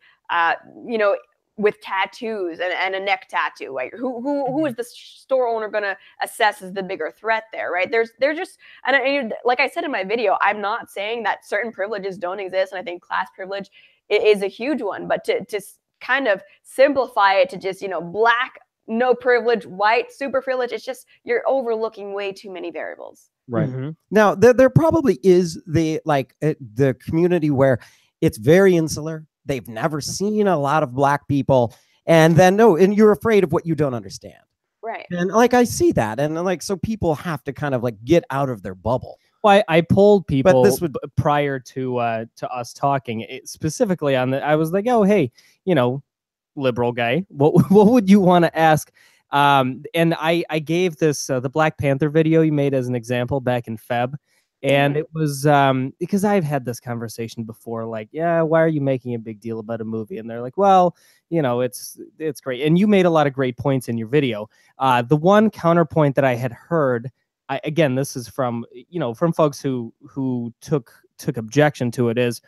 you know, with tattoos and a neck tattoo, like who is the store owner going to assess as the bigger threat there, right? There's just, and like I said in my video, I'm not saying that certain privileges don't exist, and I think class privilege is a huge one, but to kind of simplify it to just, you know, black, no privilege, white, super privilege, it's just, you're overlooking way too many variables. Right. Now, there probably is the community where it's very insular. They've never seen a lot of black people. And then, and you're afraid of what you don't understand. Right. And like, I see that. And like, so people have to kind of like get out of their bubble. Well, I polled people prior to us talking specifically on the, I was like, oh, hey, you know, liberal guy, what would you want to ask? And I gave this, the Black Panther video you made as an example back in Feb. And it was because I've had this conversation before, like, yeah, why are you making a big deal about a movie? And they're like, well, you know, it's great. And you made a lot of great points in your video. The one counterpoint that I had heard, again, this is from, you know, from folks who took objection to it, is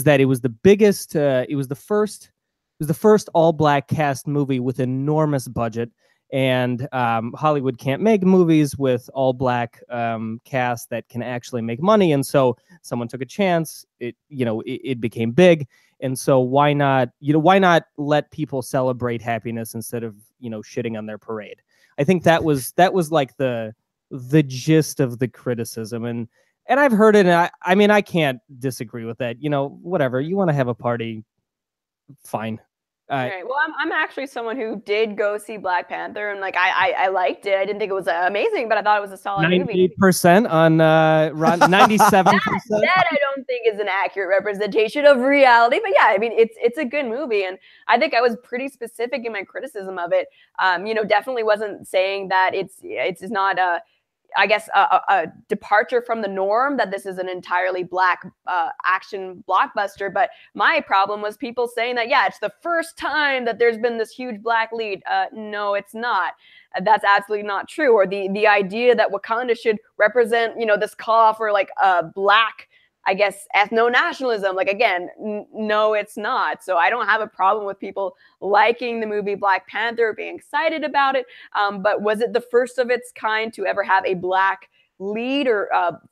that it was the biggest, it was the first all black cast movie with enormous budget. And Hollywood can't make movies with all black cast that can actually make money. And so someone took a chance. It became big. And so why not let people celebrate happiness instead of, you know, shitting on their parade? I think that was like the gist of the criticism. And I've heard it. And I mean, I can't disagree with that. You know, whatever, you want to have a party, fine. Right. Well, I'm actually someone who did go see Black Panther, and like I liked it. I didn't think it was amazing, but I thought it was a solid movie. 98% on 97%. That I don't think is an accurate representation of reality, but yeah, I mean it's a good movie, and I think I was pretty specific in my criticism of it. You know, definitely wasn't saying that it's not a, I guess, a departure from the norm, that this is an entirely black action blockbuster. But my problem was people saying that, yeah, it's the first time that there's been this huge black lead. No, it's not. That's absolutely not true. Or the idea that Wakanda should represent, you know, this call for like black, I guess, ethno-nationalism. Like, again, no, it's not. So I don't have a problem with people liking the movie Black Panther, being excited about it. But was it the first of its kind to ever have a black lead or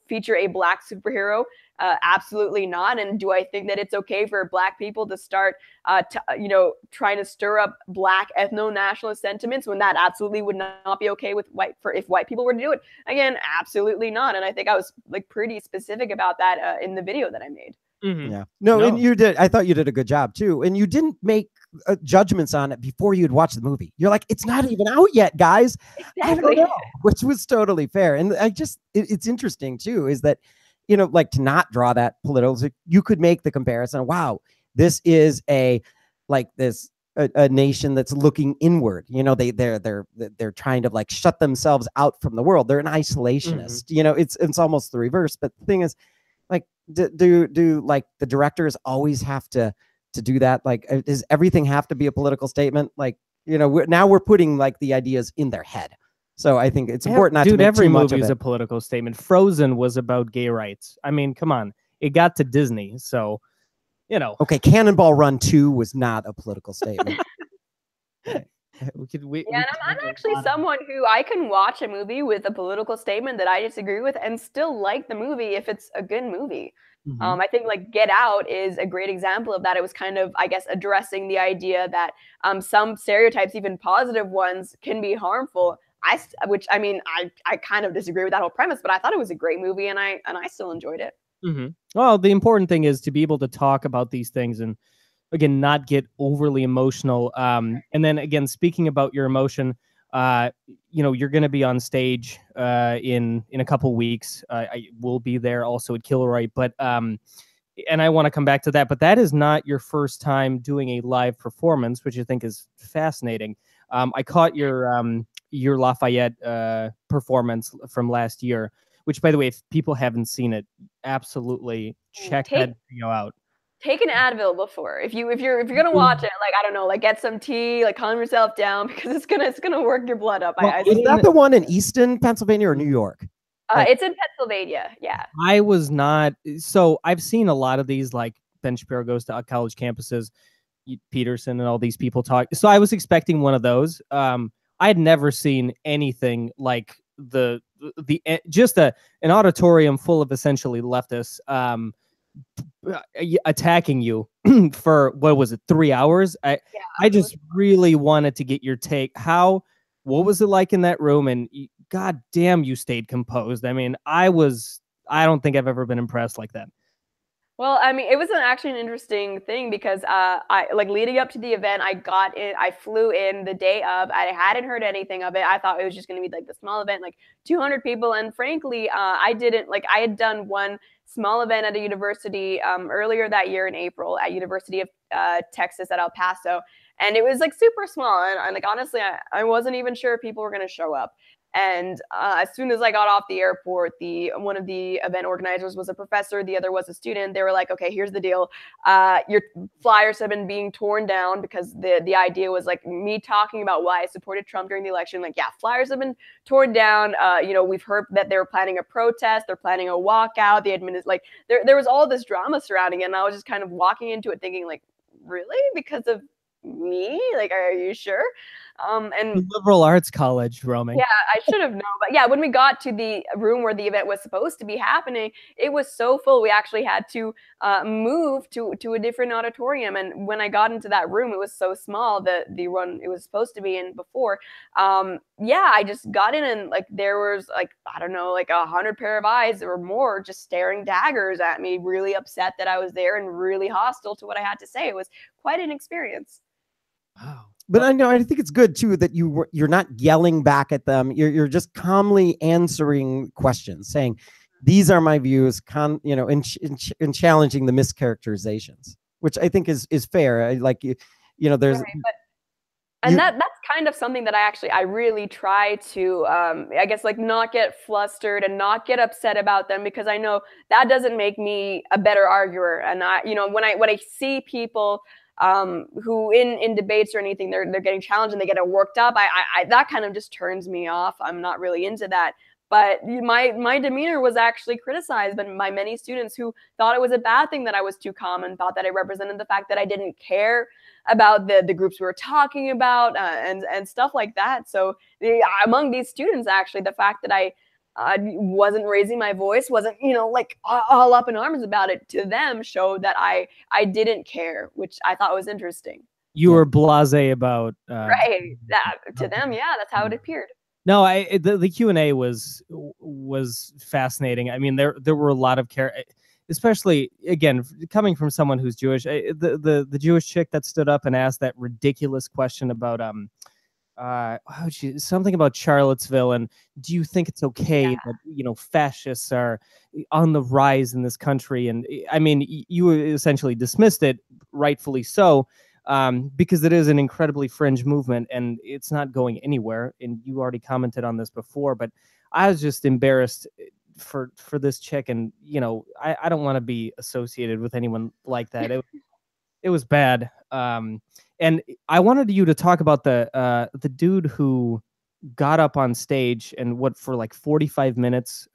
feature a black superhero? Absolutely not. And do I think that it's okay for black people to start, you know, trying to stir up black ethno-nationalist sentiments when that absolutely would not be okay with if white people were to do it? Again, absolutely not. And I think I was like pretty specific about that in the video that I made. Yeah. No, and you did. I thought you did a good job too. And you didn't make judgments on it before you'd watched the movie. You're like, it's not even out yet, guys. Exactly. Which was totally fair. And I just, it's interesting too, is that, you know, like, to not draw that political, you could make the comparison. Wow, this is a nation that's looking inward. You know, they're trying to like shut themselves out from the world. They're an isolationist. You know, it's almost the reverse. But the thing is, like, do like the directors always have to do that? Like, does everything have to be a political statement? Like, you know, now we're putting like the ideas in their head. So I think it's important not to make every too much movie of is it. a political statement. Frozen was about gay rights. I mean, come on, it got to Disney, so you know. Okay, Cannonball Run 2 was not a political statement. And I'm actually someone who I can watch a movie with a political statement that I disagree with and still like the movie if it's a good movie. I think like Get Out is a great example of that. It was kind of, I guess, addressing the idea that some stereotypes, even positive ones, can be harmful. Which I mean, I kind of disagree with that whole premise, but I thought it was a great movie, and I still enjoyed it. Well, the important thing is to be able to talk about these things and, again, not get overly emotional. And then again, speaking about your emotion, you know, you're going to be on stage in a couple weeks. I will be there also at Kilroy, but and I want to come back to that. But that is not your first time doing a live performance, which I think is fascinating. I caught your Lafayette performance from last year, which, by the way, if people haven't seen it, absolutely check that video out. take an Advil before. If you're gonna watch it, like, I don't know, like, get some tea, like, calm yourself down, because it's gonna work your blood up. Well, is that the one in Easton, Pennsylvania, or New York? It's in Pennsylvania. Yeah. I was not. So I've seen a lot of these, like Ben Shapiro Goes to College Campuses, Peterson, and all these people talk. So I was expecting one of those. I had never seen anything like just an auditorium full of essentially leftists attacking you for, what was it, 3 hours? I just really wanted to get your take. What was it like in that room? And God damn, you stayed composed. I mean, I don't think I've ever been impressed like that. Well, I mean, it was actually an interesting thing, because I, like, leading up to the event, I flew in the day of. I hadn't heard anything of it. I thought it was just going to be like the small event, like 200 people. And frankly, I had done one small event at a university earlier that year in April at University of Texas at El Paso. And it was like super small. And like, honestly, I wasn't even sure if people were going to show up. And as soon as I got off the airport, one of the event organizers was a professor, the other was a student. They were like, okay, here's the deal. Your flyers have been being torn down, because the idea was like me talking about why I supported Trump during the election. Like, yeah, flyers have been torn down. We've heard that they were planning a protest. They're planning a walkout. There was all this drama surrounding it. And I was just kind of walking into it thinking, like, really? Because of me? Like, are you sure? And liberal arts college roaming. Yeah, I should have known. But yeah, when we got to the room where the event was supposed to be happening, it was so full. We actually had to move to a different auditorium. And when I got into that room, it was so small, the one it was supposed to be in before. I just got in, and like there was like, I don't know, like 100 pair of eyes or more just staring daggers at me, really upset that I was there and really hostile to what I had to say. It was quite an experience. Wow. But I think it's good too that you're not yelling back at them. You're just calmly answering questions, saying, "These are my views," and challenging the mischaracterizations, which I think is fair. There's. Right, that's kind of something that I really try to, I guess, like, not get flustered and not get upset about them, because I know that doesn't make me a better arguer. And when I see people who in debates or anything, they're getting challenged and they get worked up, I that kind of just turns me off. I'm not really into that. But my demeanor was actually criticized by many students who thought it was a bad thing that I was too calm, and thought that I represented the fact that I didn't care about the groups we were talking about, and stuff like that. So among these students, actually, the fact that I wasn't raising my voice, wasn't, like all up in arms about it, to them showed that I didn't care, which I thought was interesting. You were blasé about right. That to them, yeah, that's how it appeared. No, the Q&A was fascinating. I mean, there were a lot of especially, again, coming from someone who's Jewish. The Jewish chick that stood up and asked that ridiculous question about something about Charlottesville, and do you think it's okay that fascists are on the rise in this country? And I mean, you essentially dismissed it, rightfully so, because it is an incredibly fringe movement and it's not going anywhere. And you already commented on this before, but I was just embarrassed for this chick, and I don't want to be associated with anyone like that. It was bad. And I wanted you to talk about the dude who got up on stage and for like 45 minutes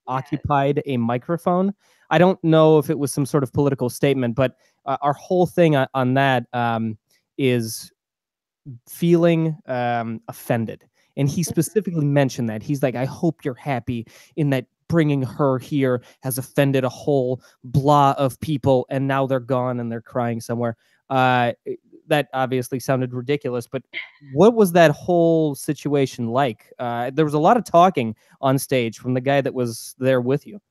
occupied a microphone. I don't know if it was some sort of political statement, but our whole thing on that is feeling offended. And he specifically mentioned that. He's like, I hope you're happy in that bringing her here has offended a whole blah of people, and now they're gone and they're crying somewhere. That obviously sounded ridiculous, but what was that whole situation like? There was a lot of talking on stage from the guy that was there with you.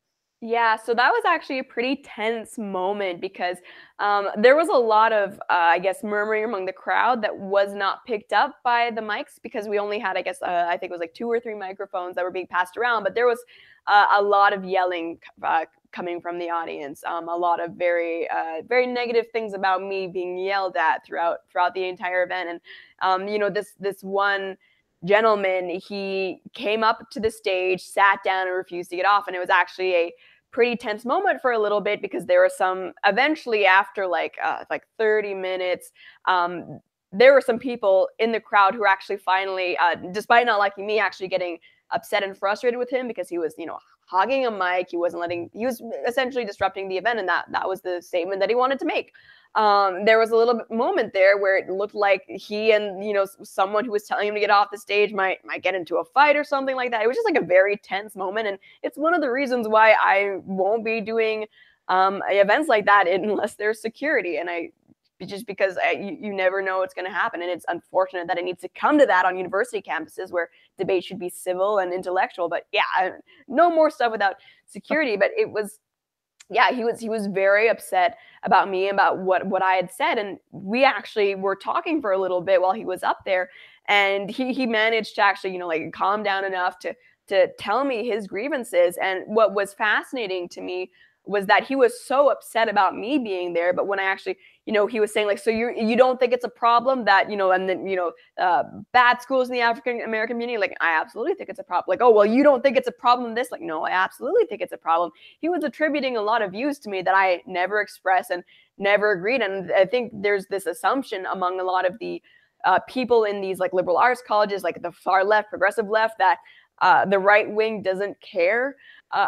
Yeah, so that was actually a pretty tense moment, because there was a lot of, I guess, murmuring among the crowd that was not picked up by the mics, because we only had, I guess, I think it was like 2 or 3 microphones that were being passed around. But there was a lot of yelling coming from the audience, a lot of very negative things about me being yelled at throughout the entire event. And this one gentleman, he came up to the stage, sat down, and refused to get off. And it was actually a pretty tense moment for a little bit, because there were some, eventually after like 30 minutes, there were some people in the crowd who were actually finally, despite not liking me, actually getting upset and frustrated with him because he was, hogging a mic. He was essentially disrupting the event, and that was the statement that he wanted to make. There was a little moment there where it looked like he and someone who was telling him to get off the stage might get into a fight or something like that. It was just like a very tense moment, and it's one of the reasons why I won't be doing events like that unless there's security. And just because you never know what's going to happen, and it's unfortunate that it needs to come to that on university campuses where debate should be civil and intellectual. But yeah, no more stuff without security. But it was. Yeah, he was very upset about me, about what I had said, and we actually were talking for a little bit while he was up there, and he managed to actually like calm down enough to tell me his grievances. And what was fascinating to me was that he was so upset about me being there, but when I actually, he was saying like, so you don't think it's a problem that, and then, bad schools in the African American community, like, I absolutely think it's a problem. Like, oh, well, you don't think it's a problem this? Like, no, I absolutely think it's a problem. He was attributing a lot of views to me that I never expressed and never agreed. And I think there's this assumption among a lot of the people in these like liberal arts colleges, like the far left, progressive left, that the right wing doesn't care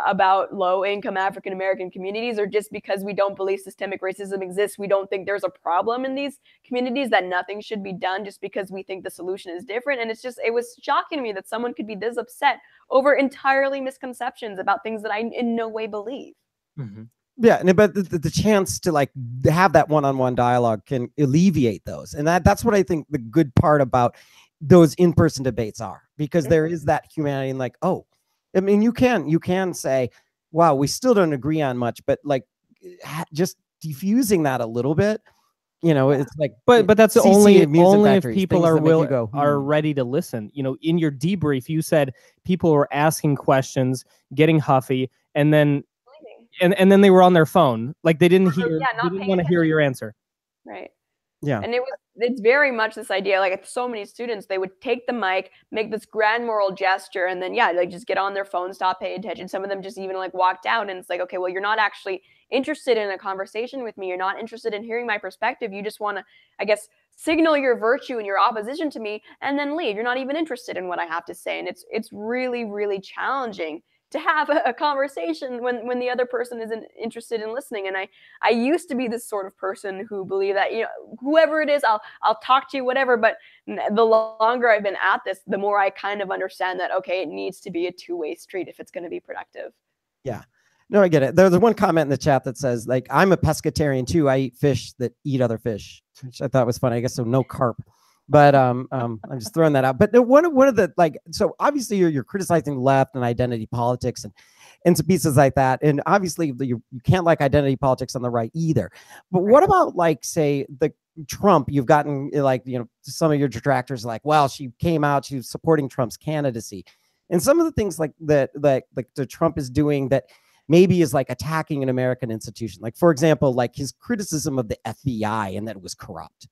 about low-income African-American communities, or just because we don't believe systemic racism exists, we don't think there's a problem in these communities, that nothing should be done just because we think the solution is different. And it was shocking to me that someone could be this upset over entirely misconceptions about things that I in no way believe. Mm-hmm. Yeah, but the chance to like have that one-on-one dialogue can alleviate those, and that's what I think the good part about those in-person debates are, because there is that humanity, and like, oh, I mean, you can say, wow, we still don't agree on much, but like just diffusing that a little bit, it's like, but that's only if people are are ready to listen. In your debrief, you said people were asking questions, getting huffy, and then then they were on their phone, like they didn't hear, they didn't want to hear your answer. Right. Yeah. And it's very much this idea, like so many students, they would take the mic, make this grand moral gesture, and then like just get on their phone, stop paying attention. Some of them just even like walked out, and it's like, okay, well, you're not actually interested in a conversation with me. You're not interested in hearing my perspective. You just want to, I guess, signal your virtue and your opposition to me and then leave. You're not even interested in what I have to say. And it's really, really challenging to have a conversation when the other person isn't interested in listening. And I used to be this sort of person who believed that, whoever it is, I'll talk to you, whatever. But the longer I've been at this, the more I kind of understand that, okay, it needs to be a two-way street if it's going to be productive. Yeah. No, I get it. There's one comment in the chat that says, like, I'm a pescatarian too. I eat fish that eat other fish, which I thought was funny. I guess so, no carp. But I'm just throwing that out. But one of the, like, so obviously you're criticizing left and identity politics and some pieces like that. And obviously you can't like identity politics on the right either. But what about, like, say the Trump? You've gotten, like, some of your detractors like, well, she came out, she was supporting Trump's candidacy, and some of the things like that, like the Trump is doing that maybe is like attacking an American institution. Like, for example, like his criticism of the FBI and that it was corrupt.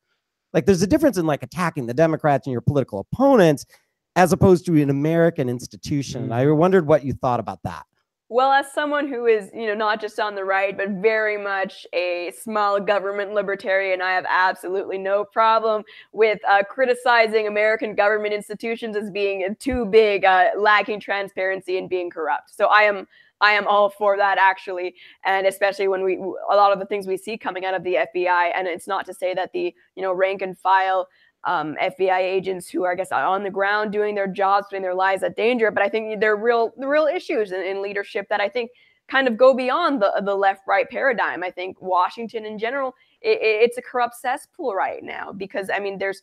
Like, there's a difference in like attacking the Democrats and your political opponents as opposed to an American institution. And I wondered what you thought about that. Well, as someone who is, not just on the right, but very much a small government libertarian, I have absolutely no problem with criticizing American government institutions as being too big, lacking transparency, and being corrupt. So I am all for that, actually. And especially when a lot of the things we see coming out of the FBI, and it's not to say that the, rank and file FBI agents who are, I guess, on the ground doing their jobs, putting their lives at danger, but I think there are real issues in leadership that I think kind of go beyond the left-right paradigm. I think Washington in general, it's a corrupt cesspool right now, because I mean there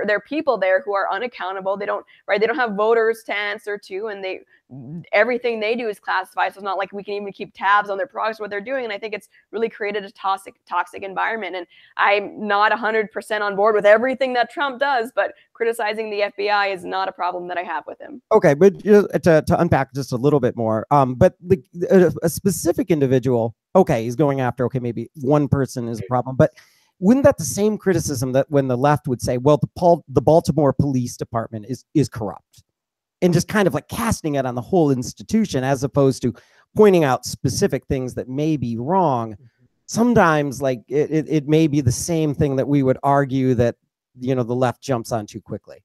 are people there who are unaccountable. They don't have voters to answer to, and everything they do is classified. So it's not like we can even keep tabs on their progress, what they're doing. And I think it's really created a toxic environment. And I'm not 100% on board with everything that Trump does, but criticizing the FBI is not a problem that I have with him. Okay, but to unpack just a little bit more, but a specific individual, okay, he's going after, okay, maybe one person is a problem, but wouldn't that the same criticism that when the left would say, well, the Baltimore Police Department is corrupt? and just kind of like casting it on the whole institution, as opposed to pointing out specific things that may be wrong. Sometimes like it may be the same thing that we would argue that, you know, the left jumps on too quickly.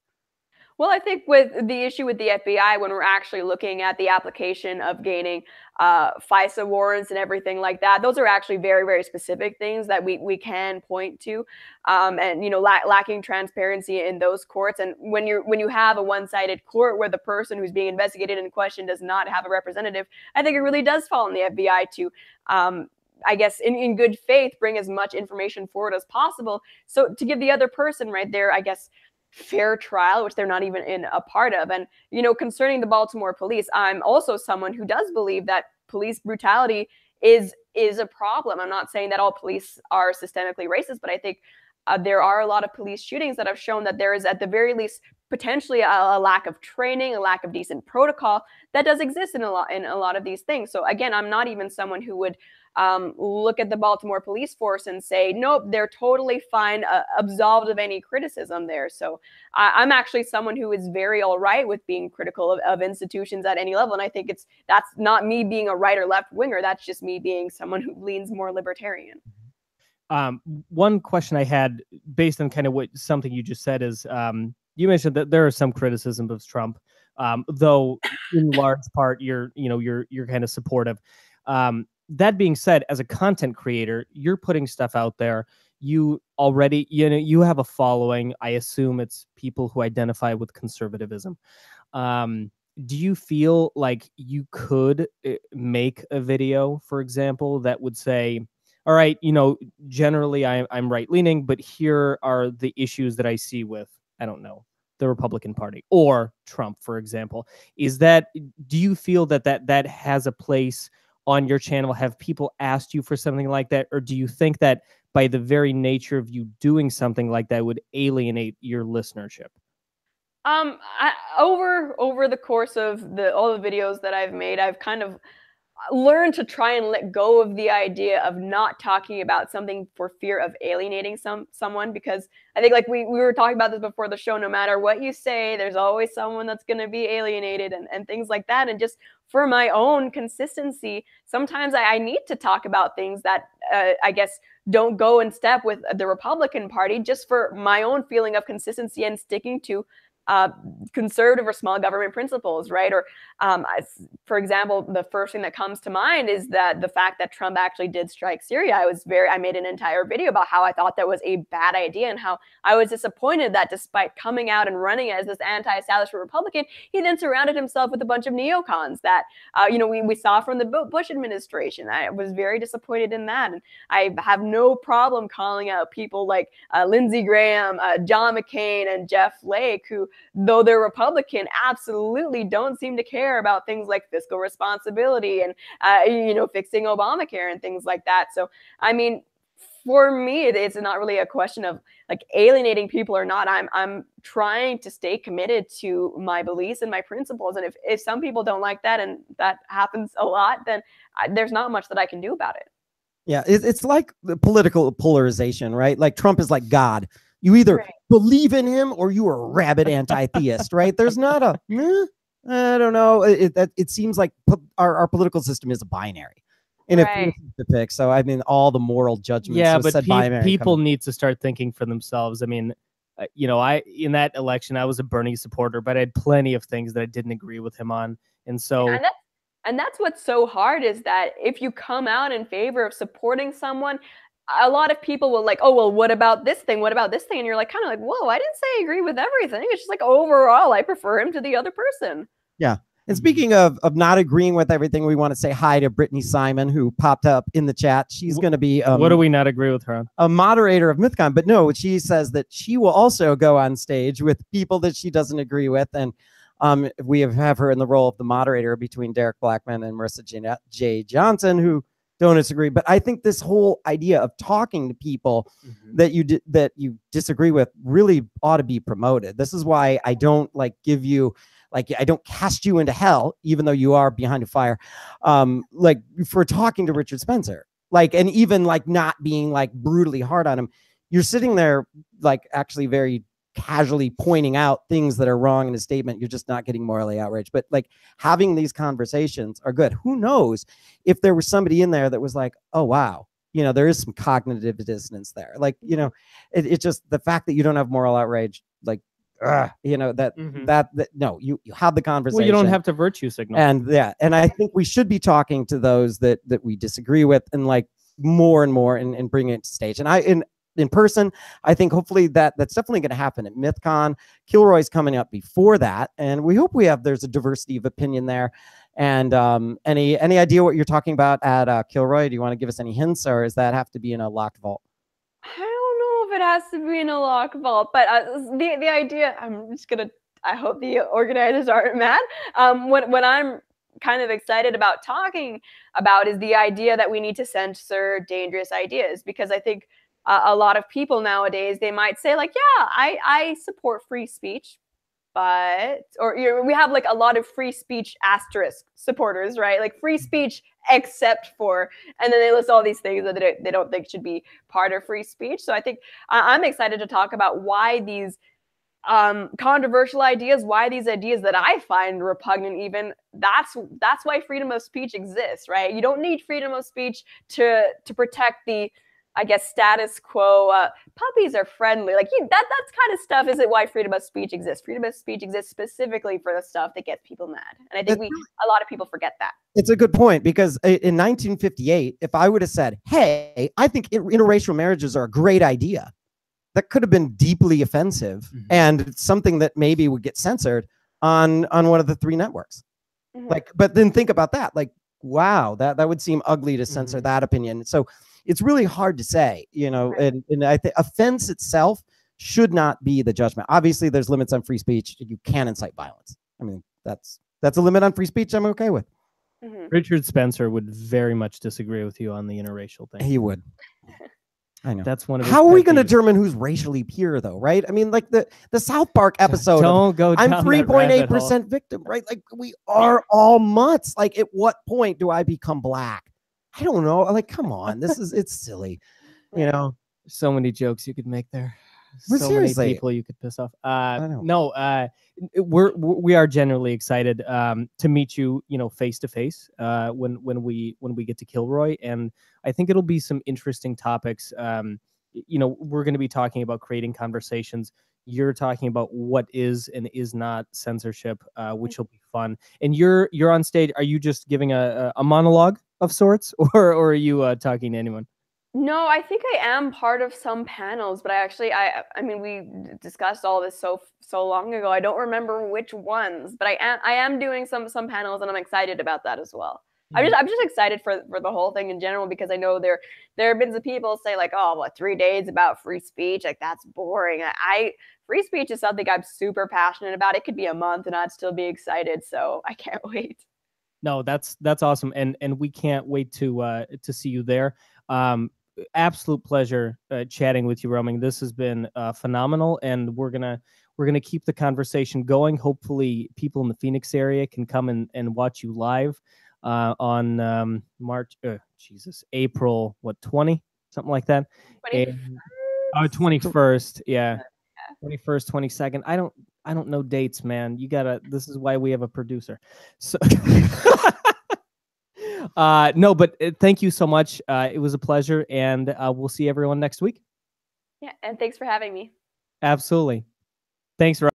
Well, I think with the issue with the FBI, when we're actually looking at the application of gaining FISA warrants and everything like that, those are actually very, very specific things that we can point to, and you know, lacking transparency in those courts. And when you have a one-sided court where the person who's being investigated in question does not have a representative, I think it really does fall on the FBI to I guess in good faith bring as much information forward as possible, so to give the other person right there, I guess, fair trial, which they're not even in a part of. And, you know, concerning the Baltimore police, I'm also someone who does believe that police brutality is a problem. I'm not saying that all police are systemically racist, but I think there are a lot of police shootings that have shown that there is at the very least potentially a lack of training, a lack of decent protocol that does exist in a lot of these things. So again, I'm not even someone who would look at the Baltimore police force and say, nope, they're totally fine, absolved of any criticism there. So I'm actually someone who is very all right with being critical of institutions at any level. And I think that's not me being a right or left winger. That's just me being someone who leans more libertarian. One question I had based on kind of something you just said is, you mentioned that there are some criticism of Trump, though in large part you're kind of supportive. That being said, as a content creator, you're putting stuff out there. You already, you have a following. I assume it's people who identify with conservatism. Do you feel like you could make a video, for example, that would say, all right, generally I'm right-leaning, but here are the issues that I see with, I don't know, the Republican Party or Trump, for example. Do you feel that has a place on your channel? Have people asked you for something like that? Or do you think that by the very nature of you doing something like that would alienate your listenership? Over the course of all the videos that I've made, I've kind of learned to try and let go of the idea of not talking about something for fear of alienating someone, because I think, like we were talking about this before the show, no matter what you say, there's always someone that's going to be alienated and things like that. And just for my own consistency, sometimes I need to talk about things that I guess don't go in step with the Republican Party, just for my own feeling of consistency and sticking to conservative or small government principles, right? Or, for example, the first thing that comes to mind is that the fact that Trump actually did strike Syria. I made an entire video about how I thought that was a bad idea and how I was disappointed that despite coming out and running as this anti-establishment Republican, he then surrounded himself with a bunch of neocons that, we saw from the Bush administration. I was very disappointed in that. And I have no problem calling out people like Lindsey Graham, John McCain, and Jeff Flake, who, though they're Republican, absolutely don't seem to care about things like fiscal responsibility and, fixing Obamacare and things like that. So, I mean, for me, it's not really a question of like alienating people or not. I'm trying to stay committed to my beliefs and my principles. And if some people don't like that, and that happens a lot, then there's not much that I can do about it. Yeah, it's like the political polarization, right? Like Trump is like God. You either believe in him or you are a rabid anti-theist, right? There's not a, I don't know. It seems like our political system is a binary. And if to pick, so I mean, all the moral judgments. Yeah, but people need to start thinking for themselves. I mean, in that election, I was a Bernie supporter, but I had plenty of things that I didn't agree with him on. And so, and that's what's so hard, is that if you come out in favor of supporting someone, a lot of people will like, oh, well, what about this thing? What about this thing? And you're like, kind of like, whoa, I didn't say I agree with everything. It's just like, overall, I prefer him to the other person. Yeah. And speaking of not agreeing with everything, we want to say hi to Brittney Simon, who popped up in the chat. She's going to be what do we not agree with her on? A moderator of MythCon. But no, she says that she will also go on stage with people that she doesn't agree with. And we have her in the role of the moderator between Derek Blackman and Marissa J. Johnson, who don't disagree. But I think this whole idea of talking to people that you disagree with really ought to be promoted. This is why I don't give you, I don't cast you into hell, even though you are behind a fire, for talking to Richard Spencer, and even not being brutally hard on him. You're sitting there actually very casually pointing out things that are wrong in a statement, you're just not getting morally outraged. But like having these conversations are good. Who knows if there was somebody in there that was like, oh, wow, you know, there is some cognitive dissonance there. Like, you know, it's just the fact that you don't have moral outrage, like, you know, that no, you have the conversation. Well, you don't have to virtue signal. And yeah, and I think we should be talking to those that we disagree with, and like more and more, and bring it to stage. And in person, I think hopefully that's definitely going to happen at MythCon. Kilroy's coming up before that, and we hope there's a diversity of opinion there. And any idea what you're talking about at Kilroy? Do you want to give us any hints, or does that have to be in a locked vault? I don't know if it has to be in a lock vault, but the idea, I hope the organizers aren't mad. What I'm kind of excited about talking about is the idea that we need to censor dangerous ideas, because I think a lot of people nowadays, they might say like, yeah, I support free speech, but, we have like a lot of free speech asterisk supporters, right? Like free speech except for, and then they list all these things that they don't think should be part of free speech. So I think I'm excited to talk about why these controversial ideas, why these ideas that I find repugnant even, that's why freedom of speech exists, right? You don't need freedom of speech to protect the, I guess, status quo. Puppies are friendly. Like that's kind of stuff isn't why freedom of speech exists. Freedom of speech exists specifically for the stuff that gets people mad. And I think a lot of people forget that. It's a good point, because in 1958, if I would have said, hey, I think interracial marriages are a great idea, that could have been deeply offensive and something that maybe would get censored on one of the 3 networks. Like, but then think about that. Like, wow, that would seem ugly to censor that opinion. So it's really hard to say, you know, and I think offense itself should not be the judgment. Obviously, there's limits on free speech. You can incite violence. I mean, that's a limit on free speech I'm okay with. Richard Spencer would very much disagree with you on the interracial thing. He would. I know. That's one of. How are we going to determine who's racially pure, though? Right? I mean, like the South Park episode. Don't go down. I'm 3.8% victim. Right? Like we are all mutts. Like at what point do I become black? I don't know. Like, come on. It's silly. You know, so many jokes you could make there. But so seriously, many people you could piss off. No, we are generally excited to meet you, you know, face to face when we get to Kilroy, and I think it'll be some interesting topics. You know, we're going to be talking about creating conversations. You're talking about what is and is not censorship, which will be fun. And you're on stage. Are you just giving a monologue of sorts, or are you talking to anyone? No, I think I am part of some panels, but I mean, we discussed all this so long ago. I don't remember which ones, but I am doing some panels, and I'm excited about that as well. I'm just excited for the whole thing in general, because I know there have been some people say like, oh, what, 3 days about free speech? Like that's boring. Free speech is something I'm super passionate about. It could be a month and I'd still be excited. So I can't wait. No, that's awesome, and we can't wait to see you there. Absolute pleasure chatting with you, Roaming. This has been phenomenal, and we're gonna keep the conversation going. Hopefully, people in the Phoenix area can come and watch you live on April 20, something like that. 21st, yeah. 21st, 22nd. I don't know dates, man. This is why we have a producer. So no, but thank you so much. It was a pleasure, and we'll see everyone next week. Yeah, and thanks for having me. Absolutely. Thanks, Rob.